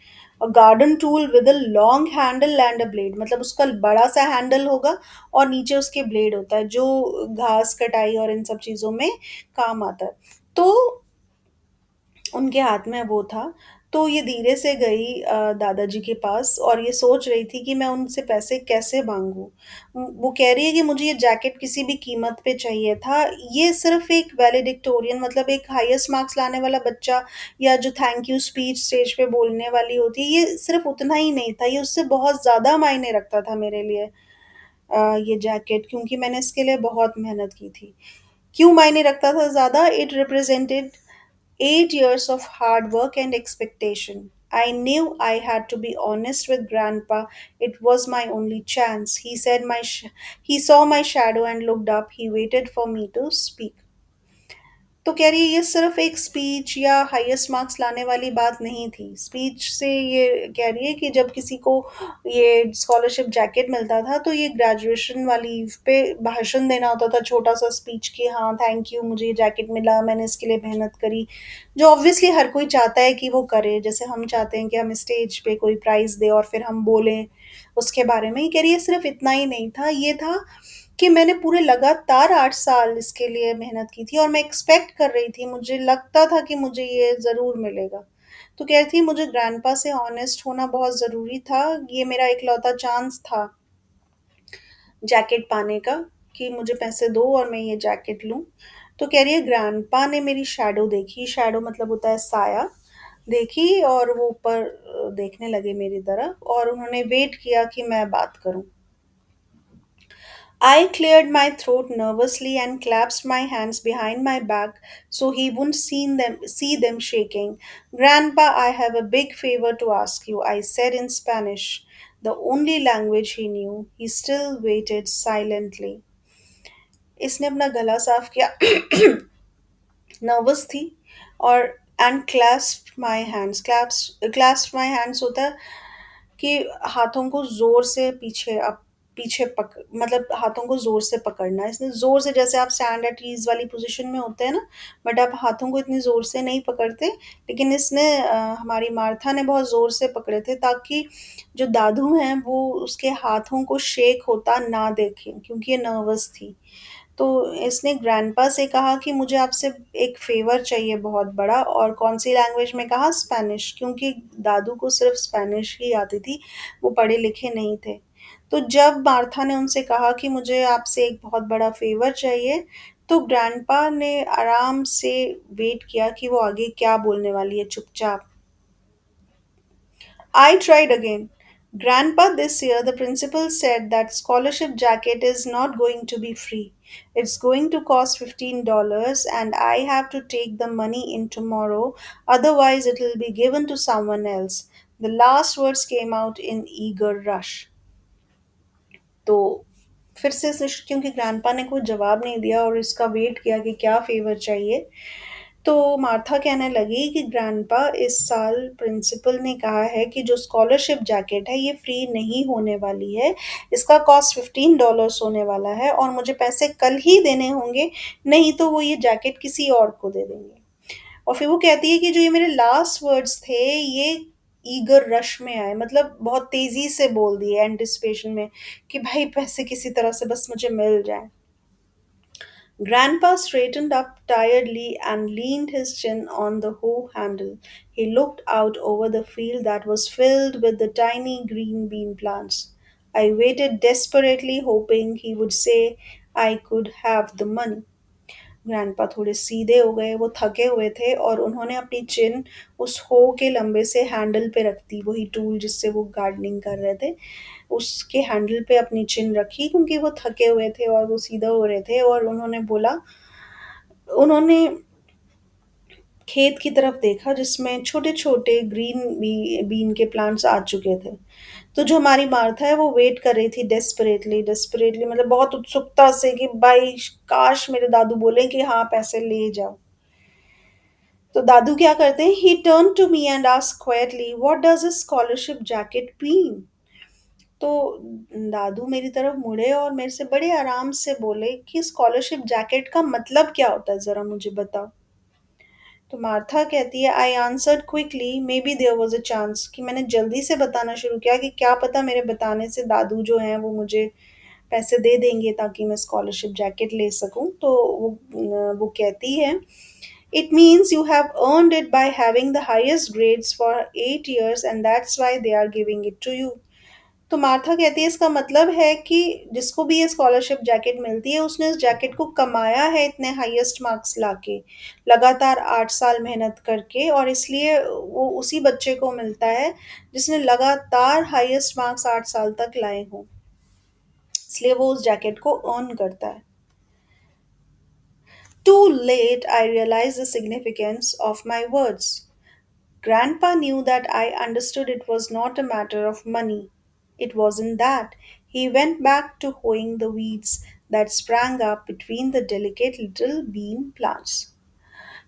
A garden tool with a long handle and a blade, मतलब उसका बड़ा सा हैंडल होगा और नीचे उसके ब्लेड होता है जो घास कटाई और इन सब चीज़ों में काम आता है। तो उनके हाथ में वो था। तो ये धीरे से गई दादाजी के पास और ये सोच रही थी कि मैं उनसे पैसे कैसे माँगूँ? वो कह रही है कि मुझे ये जैकेट किसी भी कीमत पे चाहिए था। ये सिर्फ़ एक वैलेडिक्टोरियन, मतलब एक हाईएस्ट मार्क्स लाने वाला बच्चा या जो थैंक यू स्पीच स्टेज पे बोलने वाली होती है, ये सिर्फ़ उतना ही नहीं था, ये उससे बहुत ज़्यादा मायने रखता था मेरे लिए। ये जैकेट, क्योंकि मैंने इसके लिए बहुत मेहनत की थी। क्यों मायने रखता था ज़्यादा? It represented 8 years of hard work and expectation. I knew I had to be honest with Grandpa. It was my only chance. He saw my shadow and looked up. He waited for me to speak. तो कह रही है ये सिर्फ एक speech या highest marks लाने वाली बात नहीं थी। स्पीच से ये कह रही है कि जब किसी को ये स्कॉलरशिप जैकेट मिलता था तो ये ग्रेजुएशन वाली पे भाषण देना होता था, छोटा-सा स्पीच कि हाँ, थैंक यू, मुझे ये जैकेट मिला, मैंने इसके लिए मेहनत करी। जो ऑब्वियसली हर कोई चाहता है कि वो करे, जैसे हम चाहते हैं कि हमें स्टेज पे कोई प्राइज़ दे और फिर हम बोलें उसके बारे में। ये कह रही है सिर्फ इतना ही नहीं था, ये था कि मैंने पूरे लगातार 8 साल इसके लिए मेहनत की थी और मैं एक्सपेक्ट कर रही थी, मुझे लगता था कि मुझे ये ज़रूर मिलेगा। तो कह रही थी मुझे ग्रैंडपा से ऑनेस्ट होना बहुत ज़रूरी था, ये मेरा इकलौता चांस था जैकेट पाने का कि मुझे पैसे दो और मैं ये जैकेट लूँ। तो कह रही है ग्रैंडपा ने मेरी शैडो देखी, शैडो मतलब होता है साया, देखी और वो ऊपर देखने लगे मेरी तरफ और उन्होंने वेट किया कि मैं बात करूँ। I cleared my throat nervously and clasped my hands behind my back so he wouldn't see them shaking. Grandpa, I have a big favor to ask you, I said in Spanish, the only language he knew. He still waited silently. इसने अपना गला साफ किया, nervous थी और and clasp my hands, clasp my hands होता है कि हाथों को ज़ोर से पीछे मतलब हाथों को ज़ोर से पकड़ना है। इसने ज़ोर से, जैसे आप स्टैंड एट ईज़ वाली पोज़ीशन में होते हैं ना, बट आप हाथों को इतनी ज़ोर से नहीं पकड़ते। लेकिन इसने हमारी मार्था ने बहुत ज़ोर से पकड़े थे ताकि जो दादू हैं वो उसके हाथों को शेक होता ना देखें क्योंकि ये नर्वस थी। तो इसने ग्रैंडपा से कहा कि मुझे आपसे एक फ़ेवर चाहिए बहुत बड़ा, और कौन-सी लैंग्वेज में कहा? स्पेनिश, क्योंकि दादू को सिर्फ़ स्पेनिश ही आती थी, वो पढ़े-लिखे नहीं थे। तो जब मार्था ने उनसे कहा कि मुझे आपसे एक बहुत बड़ा फ़ेवर चाहिए, तो ग्रैंडपा ने आराम से वेट किया कि वो आगे क्या बोलने वाली है चुपचाप। I tried again. Grandpa, this year the principal said that scholarship jacket is not going to be free. It's going to cost $15 and I have to take the money in tomorrow, otherwise, it will be given to someone else. The last words came out in eager rush. तो फिर से क्योंकि grandpa ने कोई जवाब नहीं दिया और इसका वेट किया कि क्या फ़ेवर चाहिए, तो मार्था कहने लगी कि ग्रैंडपा, इस साल प्रिंसिपल ने कहा है कि जो स्कॉलरशिप जैकेट है ये फ्री नहीं होने वाली है। इसका कॉस्ट $15 होने वाला है और मुझे पैसे कल ही देने होंगे, नहीं तो वो ये जैकेट किसी और को दे देंगे। और फिर वो कहती है कि जो ये मेरे लास्ट वर्ड्स थे ये ईगर रश में आए, मतलब बहुत तेज़ी से बोल दिए एंटिसिपेशन में कि भाई पैसे किसी तरह से बस मुझे मिल जाएँ। Grandpa straightened up tiredly and leaned his chin on the hoe handle. He looked out over the field that was filled with the tiny green bean plants. I waited desperately, hoping he would say I could have the money. Grandpa थोड़े सीधे हो गए, वो थके हुए थे और उन्होंने अपनी चिन उस हो के लंबे से हैंडल पे रख दी, वही टूल जिससे वो गार्डनिंग कर रहे थे, उसके हैंडल पे अपनी चिन रखी क्योंकि वो थके हुए थे और वो सीधा हो रहे थे और उन्होंने खेत की तरफ देखा जिसमें छोटे-छोटे बीन के प्लांट्स आ चुके थे। तो जो हमारी मार्था है वो वेट कर रही थी डेस्परेटली डेस्परेटली, मतलब बहुत उत्सुकता से कि भाई काश मेरे दादू बोलें कि हाँ, पैसे ले जाओ। तो दादू क्या करते हैं, he turn to me and asked quietly, what does a scholarship jacket mean? तो दादू मेरी तरफ मुड़े और मेरे से बड़े आराम से बोले कि स्कॉलरशिप जैकेट का मतलब क्या होता है, ज़रा मुझे बताओ। तो मार्था कहती है, I answered quickly, maybe there was a chance, कि मैंने जल्दी से बताना शुरू किया कि क्या पता मेरे बताने से दादू जो हैं वो मुझे पैसे दे देंगे ताकि मैं स्कॉलरशिप जैकेट ले सकूं। तो वो कहती है, it means you have earned it by having the highest grades for 8 years and that's why they are giving it to you. तो मार्था कहती है इसका मतलब है कि जिसको भी ये स्कॉलरशिप जैकेट मिलती है उसने इस जैकेट को कमाया है इतने हाईएस्ट मार्क्स लाके, लगातार 8 साल मेहनत करके, और इसलिए वो उसी बच्चे को मिलता है जिसने लगातार हाईएस्ट मार्क्स 8 साल तक लाए हों, इसलिए वो उस जैकेट को अर्न करता है। Too late I realized the significance of my words. Grandpa knew that I understood it was not a matter of money. It wasn't that. He went back to hoeing the weeds that sprang up between the delicate little bean plants.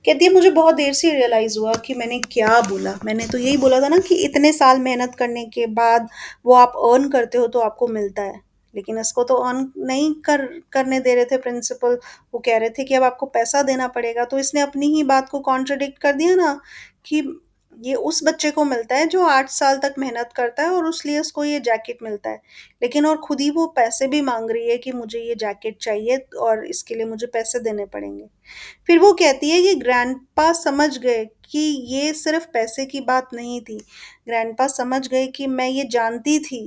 कहती है मुझे बहुत देर से realise हुआ कि मैंने क्या बोला। मैंने तो यही बोला था ना कि इतने साल मेहनत करने के बाद वो आप अर्न करते हो तो आपको मिलता है। लेकिन इसको तो अर्न नहीं करने दे रहे थे प्रिंसिपल। वो कह रहे थे कि अब आपको पैसा देना पड़ेगा। तो इसने अपनी ही बात को कॉन्ट्रडिक्ट कर दिया ना कि ये उस बच्चे को मिलता है जो 8 साल तक मेहनत करता है और इसलिए उसको ये जैकेट मिलता है। लेकिन और खुद ही वो पैसे भी माँग रही है कि मुझे ये जैकेट चाहिए और इसके लिए मुझे पैसे देने पड़ेंगे। फिर वो कहती है कि ग्रैंडपा समझ गए कि ये सिर्फ पैसे की बात नहीं थी। ग्रैंडपा समझ गए कि मैं ये जानती थी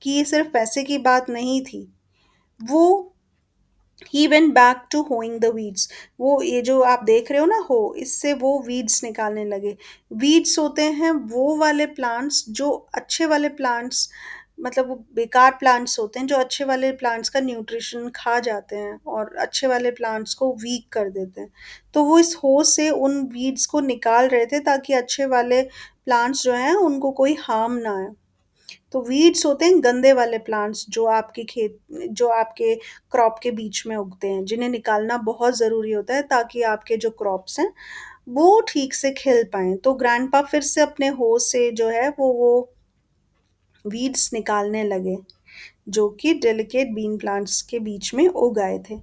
कि ये सिर्फ पैसे की बात नहीं थी। वो he went back to hoeing the weeds. वो ये जो आप देख रहे हो ना हो, इससे वो वीड्स निकालने लगे। वीड्स होते हैं वो वाले प्लांट्स जो अच्छे वाले प्लांट्स, मतलब वो बेकार प्लांट्स होते हैं जो अच्छे वाले प्लांट्स का न्यूट्रिशन खा जाते हैं और अच्छे वाले प्लांट्स को वीक कर देते हैं। तो वो इस होस से उन वीड्स को निकाल रहे थे ताकि अच्छे वाले प्लांट्स जो हैं उनको कोई हार्म ना आए। तो वीड्स होते हैं गंदे वाले प्लांट्स जो आपके क्रॉप के बीच में उगते हैं, जिन्हें निकालना बहुत ज़रूरी होता है ताकि आपके जो क्रॉप्स हैं वो ठीक से खिल पाएँ। तो ग्रैंडपा फिर से अपने होस से जो है वो वीड्स निकालने लगे, जो कि डेलिकेट बीन प्लांट्स के बीच में उग आए थे।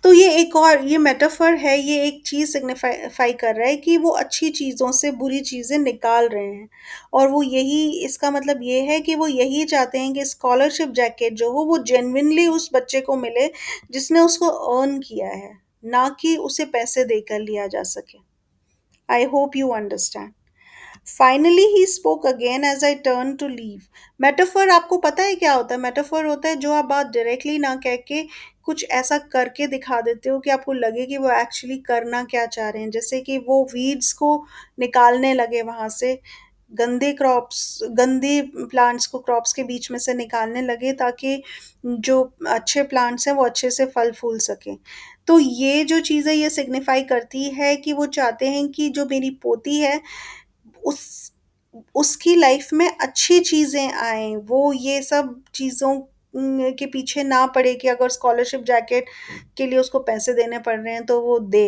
तो ये एक और ये मेटाफर है, ये एक चीज़ सिग्निफाई कर रहा है कि वो अच्छी चीज़ों से बुरी चीज़ें निकाल रहे हैं। और वो यही, इसका मतलब ये है कि वो यही चाहते हैं कि स्कॉलरशिप जैकेट जो हो वो जेन्युइनली उस बच्चे को मिले जिसने उसको अर्न किया है, ना कि उसे पैसे देकर लिया जा सके। I hope you understand. Finally he spoke again as I turn to leave. Metaphor आपको पता है क्या होता है? मेटाफर होता है जो आप बात डायरेक्टली ना कह के कुछ ऐसा करके दिखा देते हो कि आपको लगे कि वो एक्चुअली करना क्या चाह रहे हैं। जैसे कि वो वीड्स को निकालने लगे वहाँ से, गंदे प्लांट्स को क्रॉप्स के बीच में से निकालने लगे ताकि जो अच्छे प्लांट्स हैं वो अच्छे से फल फूल सकें। तो ये जो चीज़ है ये सिग्निफाई करती है कि वो चाहते हैं कि जो मेरी पोती है उस उसकी लाइफ में अच्छी चीज़ें आएँ, वो ये सब चीज़ों के पीछे ना पड़े कि अगर स्कॉलरशिप जैकेट के लिए उसको पैसे देने पड़ रहे हैं तो वो दे।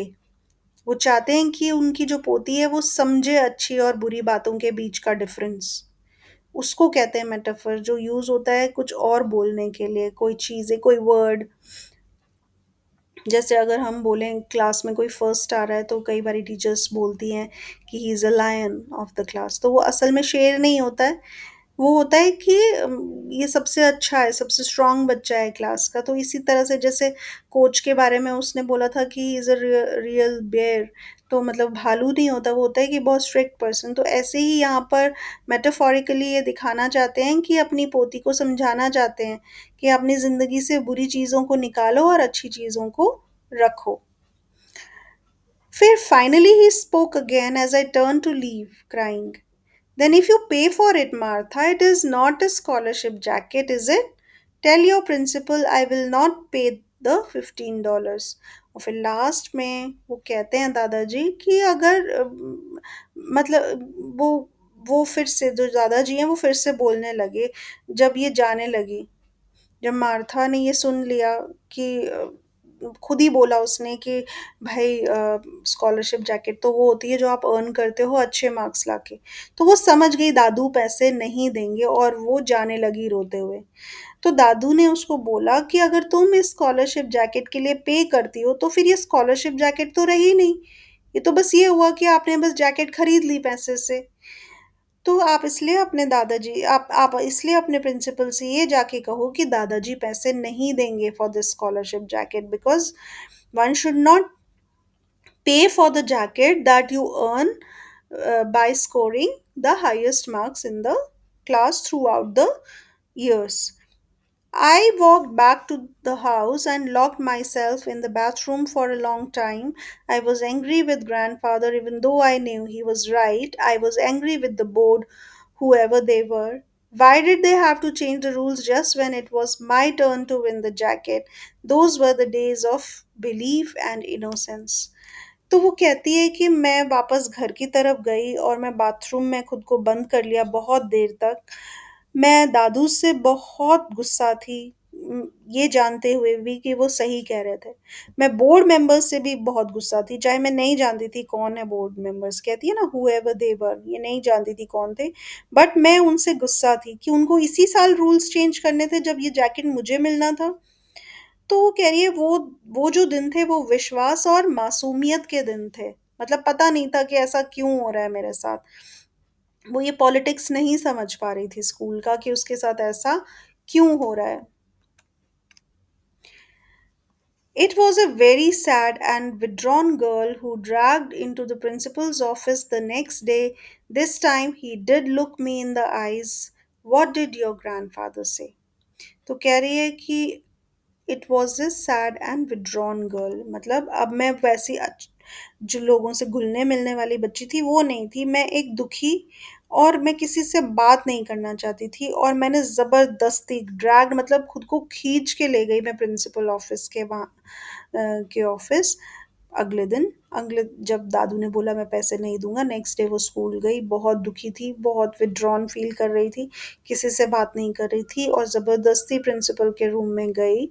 वो चाहते हैं कि उनकी जो पोती है वो समझे अच्छी और बुरी बातों के बीच का डिफ़रेंस। उसको कहते हैं मेटाफर, जो यूज़ होता है कुछ और बोलने के लिए, कोई चीज़ें, कोई वर्ड। जैसे अगर हम बोलें क्लास में कोई फर्स्ट आ रहा है तो कई बारी टीचर्स बोलती हैं कि he is a lion of the class, तो वो असल में शेर नहीं होता है। वो होता है कि ये सबसे अच्छा है, सबसे स्ट्रॉन्ग बच्चा है क्लास का। तो इसी तरह से जैसे कोच के बारे में उसने बोला था कि he is a real bear, तो मतलब भालू नहीं होता, वो होता है कि बहुत स्ट्रिक्ट पर्सन। तो ऐसे ही यहाँ पर मेटाफोरिकली ये दिखाना चाहते हैं कि अपनी पोती को समझाना चाहते हैं कि अपनी ज़िंदगी से बुरी चीज़ों को निकालो और अच्छी चीज़ों को रखो। फिर finally he spoke again as I turn to leave crying, then if you pay for it, Martha, it is not a scholarship jacket, is it? Tell your principal I will not pay the $15। और फिर last में वो कहते हैं दादाजी कि अगर मतलब वो फिर से जो दादाजी हैं वो फिर से बोलने लगे जब ये जाने लगी। जब मार्था ने ये सुन लिया कि खुद ही बोला उसने कि भाई स्कॉलरशिप जैकेट तो वो होती है जो आप अर्न करते हो अच्छे मार्क्स लाके। तो वो समझ गई दादू पैसे नहीं देंगे और वो जाने लगी रोते हुए। तो दादू ने उसको बोला कि अगर तुम इस स्कॉलरशिप जैकेट के लिए पे करती हो तो फिर ये स्कॉलरशिप जैकेट तो रही नहीं, ये तो बस ये हुआ कि आपने बस जैकेट खरीद ली पैसे से। तो आप इसलिए अपने दादाजी आप इसलिए अपने प्रिंसिपल से ये जाके कहो कि दादाजी पैसे नहीं देंगे for this scholarship jacket, because one should not pay for the jacket that you earn by scoring the highest marks in the class throughout the years. I walked back to the house and locked myself in the bathroom for a long time. I was angry with grandfather, even though I knew he was right. I was angry with the board, whoever they were. Why did they have to change the rules just when it was my turn to win the jacket? Those were the days of belief and innocence. तो वो कहती है कि मैं वापस घर की तरफ गई और मैं बाथरूम में खुद को बंद कर लिया बहुत देर तक। मैं दादू से बहुत गुस्सा थी, ये जानते हुए भी कि वो सही कह रहे थे। मैं बोर्ड मेंबर्स से भी बहुत गुस्सा थी, चाहे मैं नहीं जानती थी कौन है बोर्ड मेंबर्स, कहती है ना हूएवर दे वर, ये नहीं जानती थी कौन थे। बट मैं उनसे गुस्सा थी कि उनको इसी साल रूल्स चेंज करने थे जब ये जैकेट मुझे मिलना था। तो वो कह रही है वो जो दिन थे वो विश्वास और मासूमियत के दिन थे। मतलब पता नहीं था कि ऐसा क्यों हो रहा है मेरे साथ। वो ये पॉलिटिक्स नहीं समझ पा रही थी स्कूल का कि उसके साथ ऐसा क्यों हो रहा है। It was a very sad and withdrawn girl who dragged into the principal's office the next day. This time he did look me in the eyes. What did your grandfather say? तो कह रही है कि it was a sad and withdrawn girl, मतलब अब मैं वैसी जो लोगों से घुलने मिलने वाली बच्ची थी वो नहीं थी, मैं एक दुखी और मैं किसी से बात नहीं करना चाहती थी, और मैंने ज़बरदस्ती ड्रैग मतलब खुद को खींच के ले गई मैं प्रिंसिपल ऑफिस के वहाँ के ऑफिस। अगले दिन अगले जब दादू ने बोला मैं पैसे नहीं दूंगा, नेक्स्ट डे वो स्कूल गई, बहुत दुखी थी, बहुत विड्रॉन फील कर रही थी, किसी से बात नहीं कर रही थी और ज़बरदस्ती प्रिंसिपल के रूम में गई।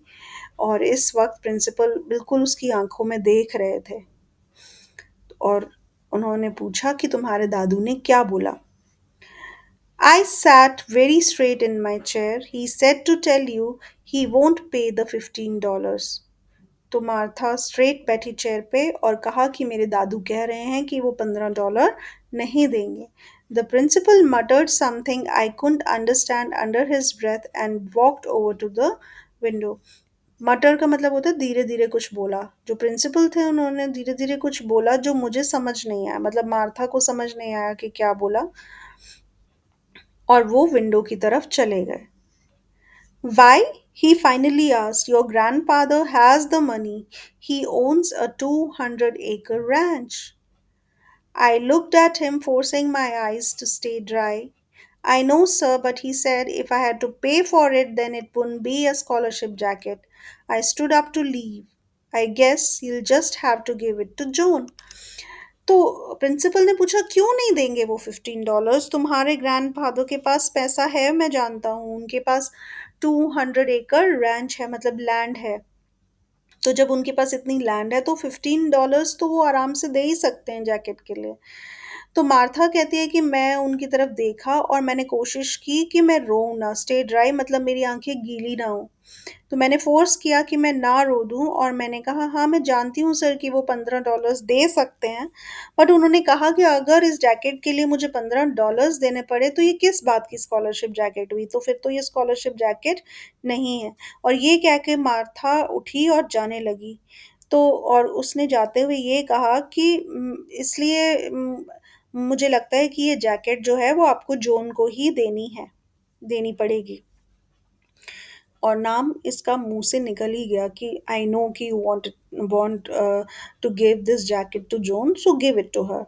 और इस वक्त प्रिंसिपल बिल्कुल उसकी आंखों में देख रहे थे और उन्होंने पूछा कि तुम्हारे दादू ने क्या बोला। I sat very straight in my chair. He said to tell you he won't pay the $15. तो मार्था स्ट्रेट बैठी चेयर पे और कहा कि मेरे दादू कह रहे हैं कि वो $15 नहीं देंगे। The principal muttered something I couldn't understand under his breath and walked over to the window. मटर का मतलब होता है धीरे धीरे कुछ बोला। जो प्रिंसिपल थे उन्होंने धीरे धीरे कुछ बोला जो मुझे समझ नहीं आया, मतलब मार्था को समझ नहीं आया कि क्या बोला, और वो विंडो की तरफ चले गए। Why? He finally asked. Your grandfather has the money. He owns a 200-acre ranch. I looked at him, forcing my eyes to stay dry. I know, sir, but he said if I had to pay for it, then it wouldn't be a scholarship jacket. I stood up to leave. I guess you'll just have to give it to Joan. तो principal ने पूछा क्यों नहीं देंगे वो $15? तुम्हारे grandfather के पास पैसा है, मैं जानता हूँ, उनके पास 200 एकड़ रैंच है, मतलब लैंड है। तो जब उनके पास इतनी लैंड है तो $15 तो वो आराम से दे ही सकते हैं जैकेट के लिए। तो मार्था कहती है कि मैं उनकी तरफ देखा और मैंने कोशिश की कि मैं रो ना, स्टे ड्राई मतलब मेरी आंखें गीली ना हो। तो मैंने फ़ोर्स किया कि मैं ना रो दूँ और मैंने कहा, "हाँ, मैं जानती हूँ सर कि वो $15 दे सकते हैं।" बट उन्होंने कहा कि अगर इस जैकेट के लिए मुझे $15 देने पड़े तो ये किस बात की स्कॉलरशिप जैकेट हुई? तो फिर तो ये स्कॉलरशिप जैकेट नहीं है। और ये कह के मार्था उठी और जाने लगी। तो और उसने जाते हुए ये कहा कि इसलिए मुझे लगता है कि ये जैकेट जो है वो आपको जॉन को ही देनी पड़ेगी। और नाम इसका मुँह से निकल ही गया कि आई नो कि you want to give this jacket to John, so give it to her.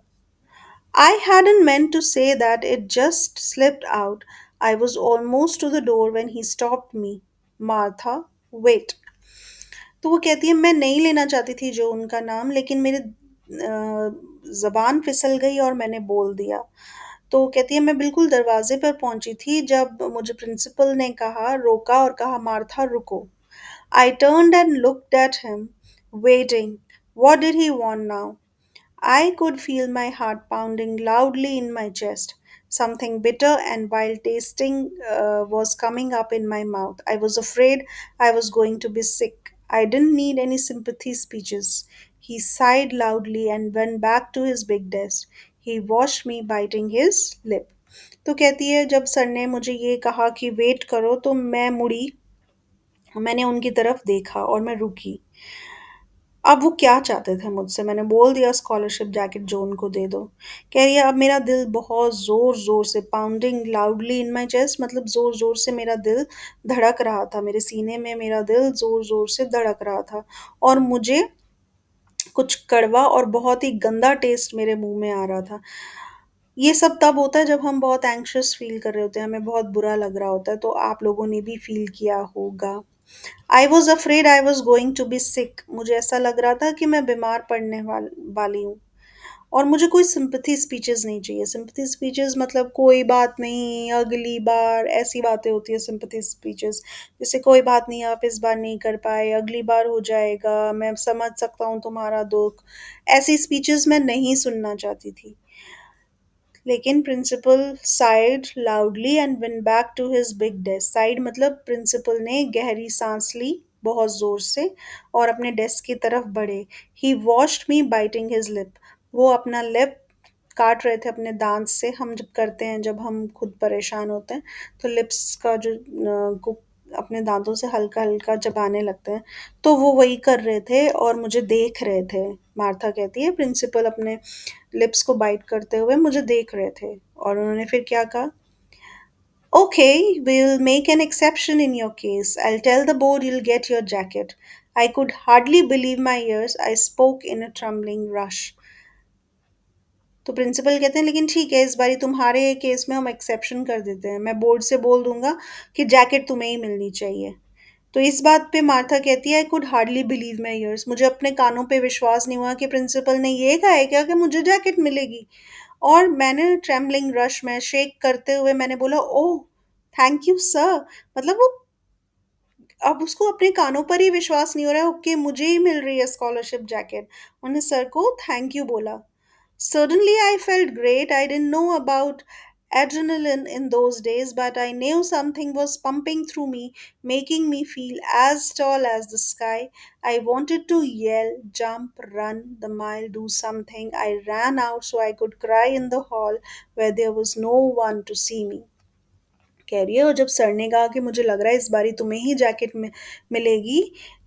I hadn't meant to say that, it just slipped out. I was almost to the door when he stopped me. Martha, wait. तो वो कहती है मैं नहीं लेना चाहती थी जो उनका नाम, लेकिन मेरे ज़बान फिसल गई और मैंने बोल दिया। तो कहती है मैं बिल्कुल दरवाजे पर पहुंची थी जब मुझे प्रिंसिपल ने रोका और कहा मार्था रुको। I turned and looked at him, waiting. What did he want now? I could feel my heart pounding loudly in my chest. Something bitter and while tasting was coming up in my mouth. I was afraid I was going to be sick. I didn't need any sympathy speeches. He sighed loudly and went back to his big desk. He watched me biting his lip. तो कहती है जब sir ने मुझे ये कहा कि wait करो तो मैं मुड़ी, मैंने उनकी तरफ देखा और मैं रुकी। अब वो क्या चाहते थे मुझसे? मैंने बोल दिया स्कॉलरशिप जैकेट जो उनको दे दो। कह रही है अब मेरा दिल बहुत ज़ोर-ज़ोर से pounding loudly in my chest, मतलब ज़ोर-ज़ोर से मेरा दिल धड़क रहा था। मेरे सीने में मेरा दिल ज़ोर-ज़ोर से धड़क रहा था और मुझे कुछ कड़वा और बहुत ही गंदा टेस्ट मेरे मुँह में आ रहा था। ये सब तब होता है जब हम बहुत एंग्ज़ियस फ़ील कर रहे होते हैं, हमें बहुत बुरा लग रहा होता है, तो आप लोगों ने भी फ़ील किया होगा। I was afraid I was going to be sick. मुझे ऐसा लग रहा था कि मैं बीमार पड़ने वाली हूँ और मुझे कोई सिंपैथी स्पीचेज़ नहीं चाहिए। सिंपैथी स्पीचेज़ मतलब कोई बात नहीं, अगली बार, ऐसी बातें होती हैं सिंपैथी स्पीचेज़। जैसे कोई बात नहीं आप इस बार नहीं कर पाए, अगली बार हो जाएगा, मैं समझ सकता हूँ तुम्हारा दुःख। ऐसी स्पीचेज़ मैं नहीं सुनना चाहती थी। लेकिन principal sighed loudly and went back to his big desk. Sighed मतलब प्रिंसिपल ने गहरी सांस ली बहुत जोर से और अपने डेस्क की तरफ बढ़े। ही वॉच्ड मी बाइटिंग हिज लिप। वो अपना लिप काट रहे थे अपने दांत से। हम जब करते हैं, जब हम खुद परेशान होते हैं तो लिप्स का जो को अपने दांतों से हल्का हल्का चबाने लगते हैं, तो वो वही कर रहे थे और मुझे देख रहे थे। मार्था कहती है प्रिंसिपल अपने लिप्स को बाइट करते हुए मुझे देख रहे थे और उन्होंने फिर क्या कहा, Okay, we'll make an exception in your case. I'll tell the board you'll get your jacket. I could hardly believe my ears. I spoke in a trembling rush. तो प्रिंसिपल कहते हैं लेकिन ठीक है, इस बारी तुम्हारे केस में हम एक्सेप्शन कर देते हैं। मैं बोर्ड से बोल दूंगा कि जैकेट तुम्हें ही मिलनी चाहिए। तो इस बात पे मार्था कहती है I could hardly believe my years. मुझे अपने कानों पे विश्वास नहीं हुआ कि प्रिंसिपल ने ये कहा है क्या कि मुझे जैकेट मिलेगी। और मैंने ट्रेमलिंग रश में शेक करते हुए मैंने बोला ओह थैंक यू सर। मतलब वो अब उसको अपने कानों पर ही विश्वास नहीं हो रहा है, ओके मुझे ही मिल रही है स्कॉलरशिप जैकेट। उन्होंने सर को थैंक यू बोला। Suddenly, I felt great. I didn't know about adrenaline in those days, but I knew something was pumping through me, making me feel as tall as the sky. I wanted to yell, jump, run the mile, do something. I ran out so I could cry in the hall where there was no one to see me. कह रही है और जब sir ने कहा कि मुझे लग रहा है इस बारी तुम्हें ही जैकेट में मिलेगी,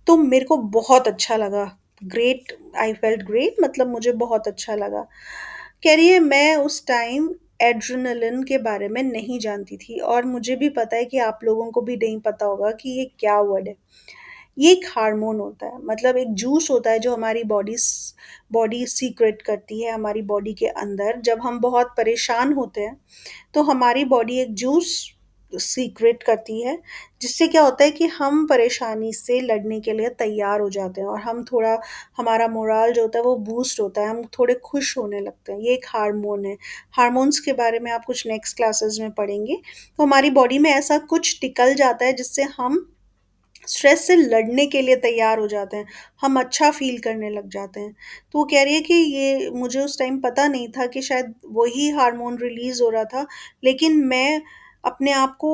तो मेरे को बहुत अच्छा लगा। ग्रेट, आई फेल्ट ग्रेट, मतलब मुझे बहुत अच्छा लगा। कह रही है मैं उस टाइम एड्रेनलिन के बारे में नहीं जानती थी और मुझे भी पता है कि आप लोगों को भी नहीं पता होगा कि ये क्या वर्ड है। ये एक हार्मोन होता है, मतलब एक जूस होता है जो हमारी बॉडी सीक्रेट करती है हमारी बॉडी के अंदर। जब हम बहुत परेशान होते हैं तो हमारी बॉडी एक जूस सीक्रेट करती है, जिससे क्या होता है कि हम परेशानी से लड़ने के लिए तैयार हो जाते हैं और हम थोड़ा, हमारा मोराल जो होता है वो बूस्ट होता है, हम थोड़े खुश होने लगते हैं। ये एक हार्मोन है। हार्मोन्स के बारे में आप कुछ नेक्स्ट क्लासेस में पढ़ेंगे। तो हमारी बॉडी में ऐसा कुछ निकल जाता है जिससे हम स्ट्रेस से लड़ने के लिए तैयार हो जाते हैं, हम अच्छा फ़ील करने लग जाते हैं। तो वो कह रही है कि ये मुझे उस टाइम पता नहीं था कि शायद वही हार्मोन रिलीज़ हो रहा था, लेकिन मैं अपने आप को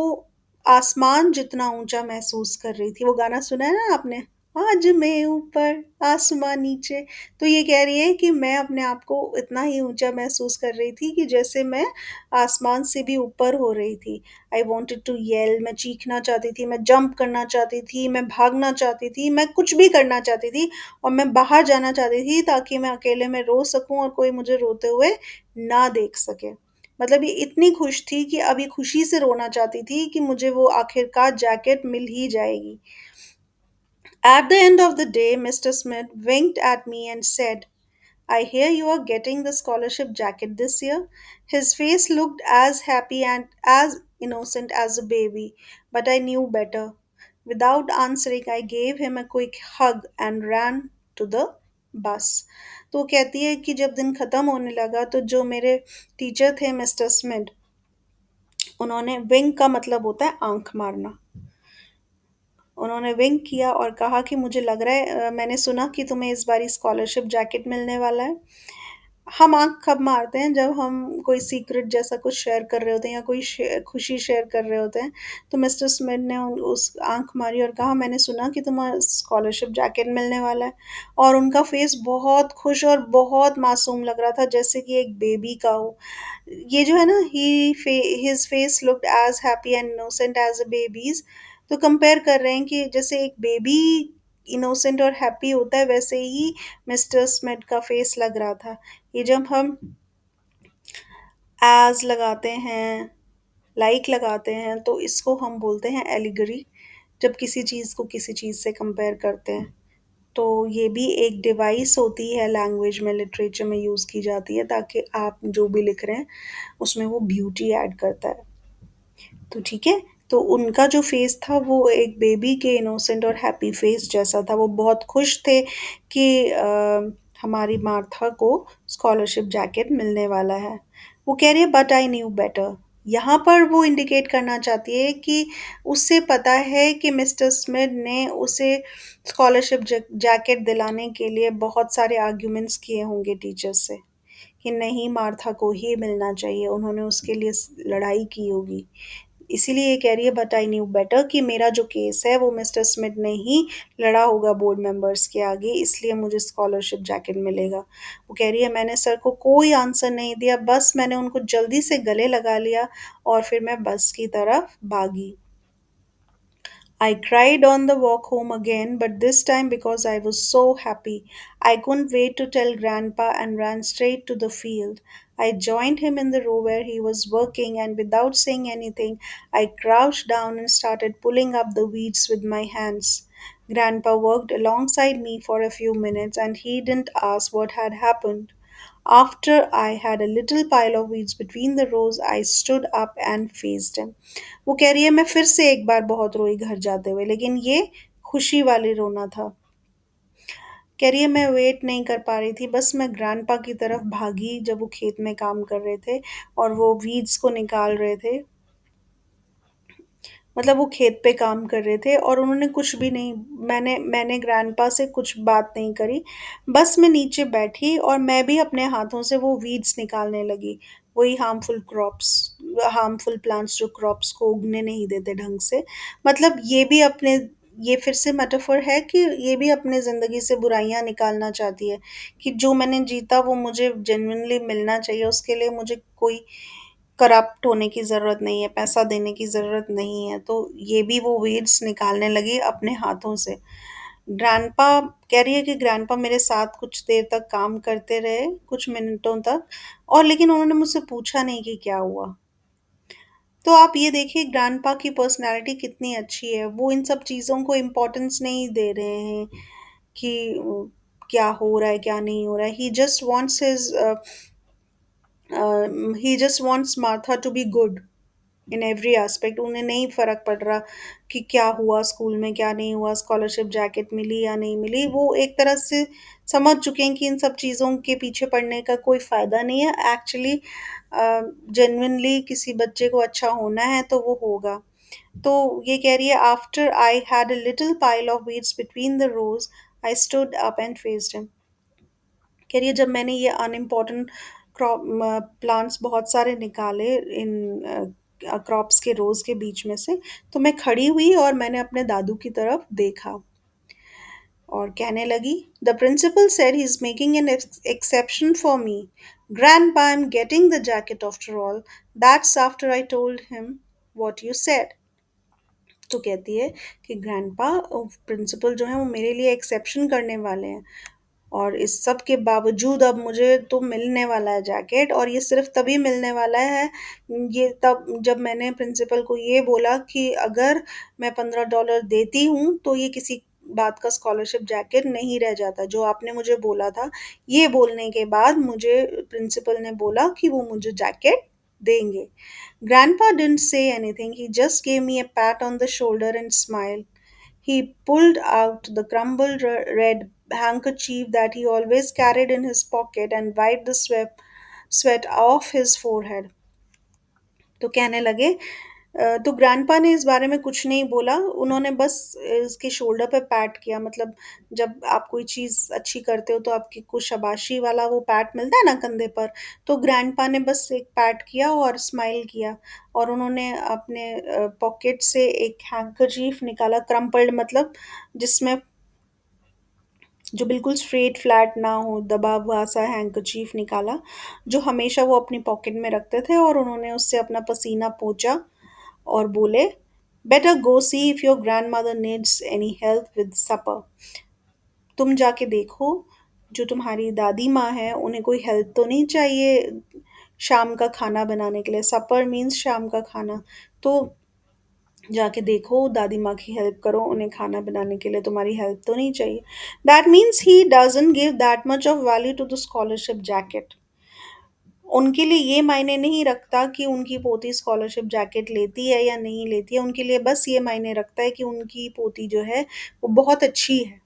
आसमान जितना ऊँचा महसूस कर रही थी। वो गाना सुना है ना आपने? आज मैं ऊपर, आसमां नीचे। तो ये कह रही है कि मैं अपने आप को इतना ही ऊँचा महसूस कर रही थी कि जैसे मैं आसमान से भी ऊपर हो रही थी। आई वॉन्टेड टू येल, मैं चीखना चाहती थी, मैं जंप करना चाहती थी, मैं भागना चाहती थी, मैं कुछ भी करना चाहती थी और मैं बाहर जाना चाहती थी ताकि मैं अकेले में रो सकूं और कोई मुझे रोते हुए ना देख सके। मतलब ये इतनी खुश थी कि अब ये खुशी से रोना चाहती थी कि मुझे वो आखिरकार जैकेट मिल ही जाएगी। At the end of the day, Mr. Smith winked at me and said, I hear you are getting the scholarship jacket this year. His face looked as happy and as innocent as a baby, but I knew better. Without answering, I gave him a quick hug and ran to the bus. तो वो कहती है कि जब दिन ख़त्म होने लगा तो जो मेरे टीचर थे मिस्टर स्मिथ, उन्होंने विंक का मतलब होता है आंख मारना। उन्होंने विंक किया और कहा कि मुझे लग रहा है मैंने सुना कि तुम्हें इस बारी स्कॉलरशिप जैकेट मिलने वाला है। हम आँख कब मारते हैं जब हम कोई सीक्रेट जैसा कुछ शेयर कर रहे होते हैं या कोई खुशी शेयर कर रहे होते हैं। तो मिस्टर स्मिथ ने उस आँख मारी और कहा, मैंने सुना कि तुम्हें स्कॉलरशिप जैकेट मिलने वाला है। और उनका फेस बहुत खुश और बहुत मासूम लग रहा था, जैसे कि एक बेबी का हो। ये जो है ना, his face looked as happy and innocent as a baby's. तो कंपेयर कर रहे हैं कि जैसे एक बेबी इनोसेंट और हैप्पी होता है, वैसे ही मिस्टर स्मिथ का फेस लग रहा था। ये जब हम एज लगाते हैं, लाइक लगाते हैं, तो इसको हम बोलते हैं एलिगरी, जब किसी चीज़ को किसी चीज़ से कंपेयर करते हैं। तो ये भी एक डिवाइस होती है, लैंग्वेज में, लिटरेचर में यूज़ की जाती है, ताकि आप जो भी लिख रहे हैं उसमें वो ब्यूटी ऐड करता है। तो ठीक है। तो उनका जो फेस था वो एक बेबी के इनोसेंट और हैप्पी फेस जैसा था। वो बहुत खुश थे कि हमारी मार्था को स्कॉलरशिप जैकेट मिलने वाला है। वो कह रही है, बट आई न्यू बेटर। यहाँ पर वो इंडिकेट करना चाहती है कि उसे पता है कि मिस्टर स्मिथ ने उसे स्कॉलरशिप जैकेट दिलाने के लिए बहुत सारे आर्ग्यूमेंट्स किए होंगे टीचर से, कि नहीं, मार्था को ही मिलना चाहिए, उन्होंने उसके लिए लड़ाई की होगी। इसीलिए ये कह रही है, बट आई न्यू बेटर, कि मेरा जो केस है वो मिस्टर स्मिथ ने ही लड़ा होगा बोर्ड मेंबर्स के आगे, इसलिए मुझे स्कॉलरशिप जैकेट मिलेगा। वो कह रही है, मैंने सर को कोई आंसर नहीं दिया, बस मैंने उनको जल्दी से गले लगा लिया और फिर मैं बस की तरफ भागी। I cried on the walk home again, but this time because I was so happy. I couldn't wait to tell Grandpa and ran straight to the field. I joined him in the row where he was working, and without saying anything, I crouched down and started pulling up the weeds with my hands. Grandpa worked alongside me for a few minutes, and he didn't ask what had happened. After I had a little pile of weeds between the rows, I stood up and faced him. वो कह रही है, मैं फिर से एक बार बहुत रोई घर जाते हुए, लेकिन ये खुशी वाली रोना था। कह रही है, मैं वेट नहीं कर पा रही थी, बस मैं ग्रैंडपा की तरफ भागी जब वो खेत में काम कर रहे थे और वो वीड्स को निकाल रहे थे। मतलब वो खेत पे काम कर रहे थे और उन्होंने कुछ भी नहीं, मैंने ग्रैंडपा से कुछ बात नहीं करी। बस मैं नीचे बैठी और मैं भी अपने हाथों से वो वीड्स निकालने लगी। वही हार्मफुल प्लांट्स जो क्रॉप्स को उगने नहीं देते ढंग से। मतलब ये फिर से मेटाफर है कि ये भी अपने ज़िंदगी से बुराइयाँ निकालना चाहती है, कि जो मैंने जीता वो मुझे जेन्युइनली मिलना चाहिए, उसके लिए मुझे कोई करप्ट होने की ज़रूरत नहीं है, पैसा देने की ज़रूरत नहीं है। तो ये भी वो वीड्स निकालने लगी अपने हाथों से। ग्रैंडपा कह रही है कि ग्रैंडपा मेरे साथ कुछ देर तक काम करते रहे, कुछ मिनटों तक, और लेकिन उन्होंने मुझसे पूछा नहीं कि क्या हुआ। तो आप ये देखिए ग्रैंडपा की पर्सनैलिटी कितनी अच्छी है। वो इन सब चीज़ों को इम्पोर्टेंस नहीं दे रहे हैं कि क्या हो रहा है, क्या नहीं हो रहा है। He just wants Martha to be good in every aspect. उन्हें नहीं फ़र्क पड़ रहा कि क्या हुआ स्कूल में, क्या नहीं हुआ, स्कॉलरशिप जैकेट मिली या नहीं मिली। वो एक तरह से समझ चुके हैं कि इन सब चीज़ों के पीछे पड़ने का कोई फ़ायदा नहीं है। एक्चुअली जेन्युइनली किसी बच्चे को अच्छा होना है तो वो होगा। तो ये कह रही है, after I had a little pile of weeds between the rows, I stood up and faced him. कह रही है, जब मैंने ये अनइम्पॉर्टेंट क्रॉप प्लांट्स बहुत सारे निकाले इन क्रॉप्स के रोज के बीच में से, तो मैं खड़ी हुई और मैंने अपने दादू की तरफ देखा और कहने लगी, the principal said he's making an exception for me. Grandpa, I'm getting the jacket after all. That's after I told him what you said. तो कहती है कि ग्रैंडपा, प्रिंसिपल जो है वो मेरे लिए एक्सेप्शन करने वाले हैं, और इस सब के बावजूद अब मुझे तो मिलने वाला है जैकेट, और ये सिर्फ तभी मिलने वाला है, ये तब जब मैंने प्रिंसिपल को ये बोला कि अगर मैं $15 देती हूँ तो ये किसी बात का स्कॉलरशिप जैकेट नहीं रह जाता, जो आपने मुझे बोला था। ये बोलने के बाद मुझे प्रिंसिपल ने बोला कि वो मुझे जैकेट देंगे। Grandpa didn't say anything. He just gave me a pat on the shoulder and smiled. He pulled out the crumpled red handkerchief that he always carried in his pocket and wiped the sweat off his forehead. तो कहने लगे, तो grandpa ने इस बारे में कुछ नहीं बोला, उन्होंने बस इसके शोल्डर पे पैट किया, मतलब जब आप कोई चीज़ अच्छी करते हो तो आपकी को शाबाशी वाला वो पैट मिलता है ना कंधे पर, तो ग्रैंडपा ने बस एक पैट किया और स्माइल किया, और उन्होंने अपने पॉकेट से एक हैंकरचीफ निकाला, क्रम्पल्ड मतलब जिसमें जो बिल्कुल स्ट्रेट फ्लैट ना हो, दबा हुआ सा हैंकरचीफ निकाला, जो हमेशा वो अपनी पॉकेट में रखते थे, और उन्होंने उससे अपना पसीना पोंछा और बोले, better go see if your grandmother needs any help with supper. तुम जाके देखो, जो तुम्हारी दादी माँ है उन्हें कोई हेल्प तो नहीं चाहिए शाम का खाना बनाने के लिए, सपर मीन्स शाम का खाना। तो जाके देखो, दादी माँ की हेल्प करो, उन्हें खाना बनाने के लिए तुम्हारी हेल्प तो नहीं चाहिए। That means he doesn't give that much of value to the scholarship jacket. उनके लिए ये मायने नहीं रखता कि उनकी पोती स्कॉलरशिप जैकेट लेती है या नहीं लेती है, उनके लिए बस ये मायने रखता है कि उनकी पोती जो है वो बहुत अच्छी है।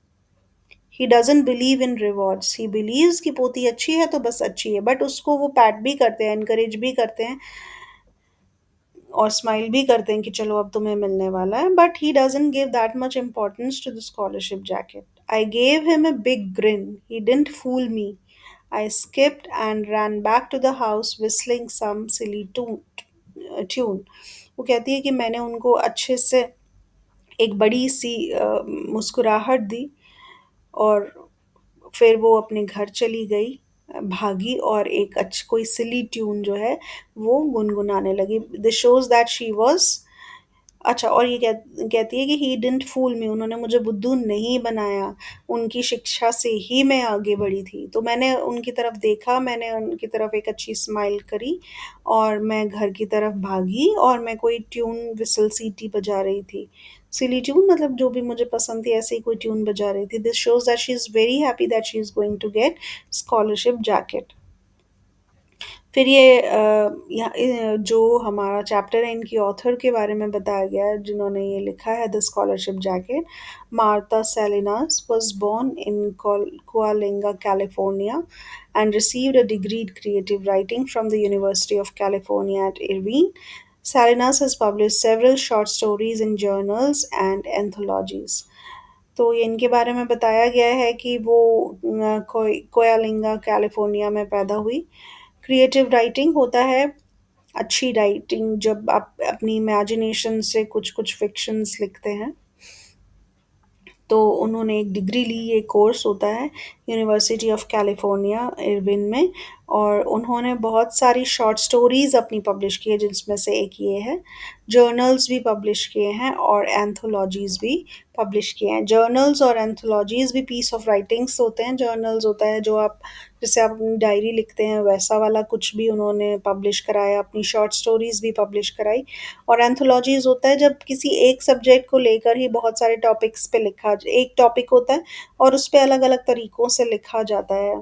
He doesn't believe in rewards, he believes कि पोती अच्छी है तो बस अच्छी है, बट उसको वो पैट भी करते हैं, एनकरेज भी करते हैं और स्माइल भी करते हैं कि चलो अब तुम्हें मिलने वाला है, but he doesn't give that much importance to the scholarship jacket. I gave him a big grin, he didn't fool me. I skipped and ran back to the house whistling some silly tune. वो कहती है कि मैंने उनको अच्छे से एक बड़ी सी मुस्कुराहट दी, और फिर वो अपने घर चली गई, भागी, और एक कोई सिली ट्यून जो है वो गुनगुनाने लगी। This shows that she was, अच्छा, और ये कहती है कि ही डिडंट फूल मी, उन्होंने मुझे बुद्धू नहीं बनाया, उनकी शिक्षा से ही मैं आगे बढ़ी थी। तो मैंने उनकी तरफ देखा, मैंने उनकी तरफ एक अच्छी स्माइल करी, और मैं घर की तरफ भागी, और मैं कोई ट्यून विसल सीटी बजा रही थी। सिली ट्यून मतलब जो भी मुझे पसंद थी ऐसे ही कोई ट्यून बजा रही थी। This shows that she is very happy that she is going to get scholarship jacket. फिर ये जो हमारा चैप्टर है इनकी ऑथर के बारे में बताया गया है, जिन्होंने ये लिखा है the scholarship jacket. Martha Salinas was born in Coalinga, California, and received a degree in creative writing from the University of California at Irvine. Salinas has published several short stories in journals and anthologies. तो ये इनके बारे में बताया गया है कि वो कोयालिंगा कैलिफोर्निया में पैदा हुई। क्रिएटिव राइटिंग होता है अच्छी राइटिंग, जब आप अपनी इमेजिनेशन से कुछ कुछ फिक्शंस लिखते हैं। तो उन्होंने एक डिग्री ली, ये कोर्स होता है यूनिवर्सिटी ऑफ कैलिफोर्निया इरविन में, और उन्होंने बहुत सारी शॉर्ट स्टोरीज अपनी पब्लिश की है, जिसमें से एक ये है। जर्नल्स भी पब्लिश किए हैं और एंथोलॉजीज भी पब्लिश किए हैं। जर्नल्स और एंथोलॉजीज भी पीस ऑफ राइटिंग्स होते हैं। जर्नल्स होता है जो आप, जैसे आप अपनी डायरी लिखते हैं वैसा वाला कुछ भी उन्होंने पब्लिश कराया, अपनी शॉर्ट स्टोरीज भी पब्लिश कराई। और एंथोलॉजीज होता है जब किसी एक सब्जेक्ट को लेकर ही बहुत सारे टॉपिक्स पे लिखा, एक टॉपिक होता है और उस पे अलग अलग तरीक़ों से लिखा जाता है।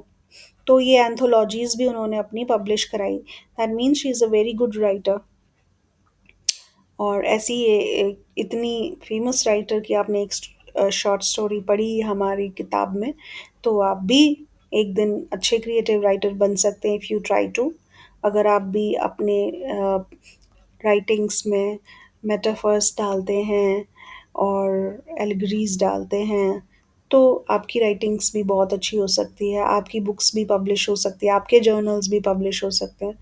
तो ये एंथोलॉजीज भी उन्होंने अपनी पब्लिश कराई। That means she is a very good writer. और ऐसी इतनी फेमस राइटर की आपने एक शॉर्ट स्टोरी पढ़ी हमारी किताब में, तो आप भी एक दिन अच्छे क्रिएटिव राइटर बन सकते हैं, इफ़ यू ट्राई टू। अगर आप भी अपने राइटिंग्स में मेटाफर्स डालते हैं और एलिगरीज डालते हैं, तो आपकी राइटिंग्स भी बहुत अच्छी हो सकती है, आपकी बुक्स भी पब्लिश हो सकती है, आपके जर्नल्स भी पब्लिश हो सकते हैं।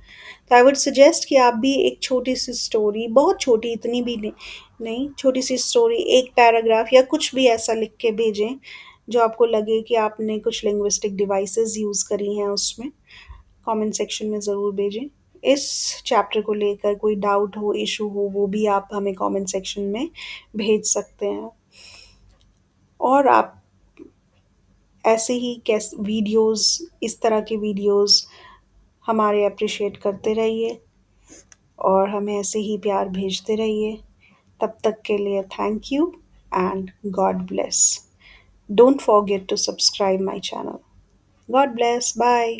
तो आई वुड सजेस्ट कि आप भी एक छोटी सी स्टोरी, बहुत छोटी, इतनी भी नहीं, छोटी सी स्टोरी, एक पैराग्राफ या कुछ भी ऐसा लिख के भेजें जो आपको लगे कि आपने कुछ लिंग्विस्टिक डिवाइसेस यूज़ करी हैं उसमें। कमेंट सेक्शन में ज़रूर भेजें। इस चैप्टर को लेकर कोई डाउट हो, इशू हो, वो भी आप हमें कमेंट सेक्शन में भेज सकते हैं। और आप ऐसे ही कैस वीडियोस, इस तरह के वीडियोस हमारे अप्रिशिएट करते रहिए और हमें ऐसे ही प्यार भेजते रहिए। तब तक के लिए thank you and God bless. Don't forget to subscribe my channel. God bless, bye.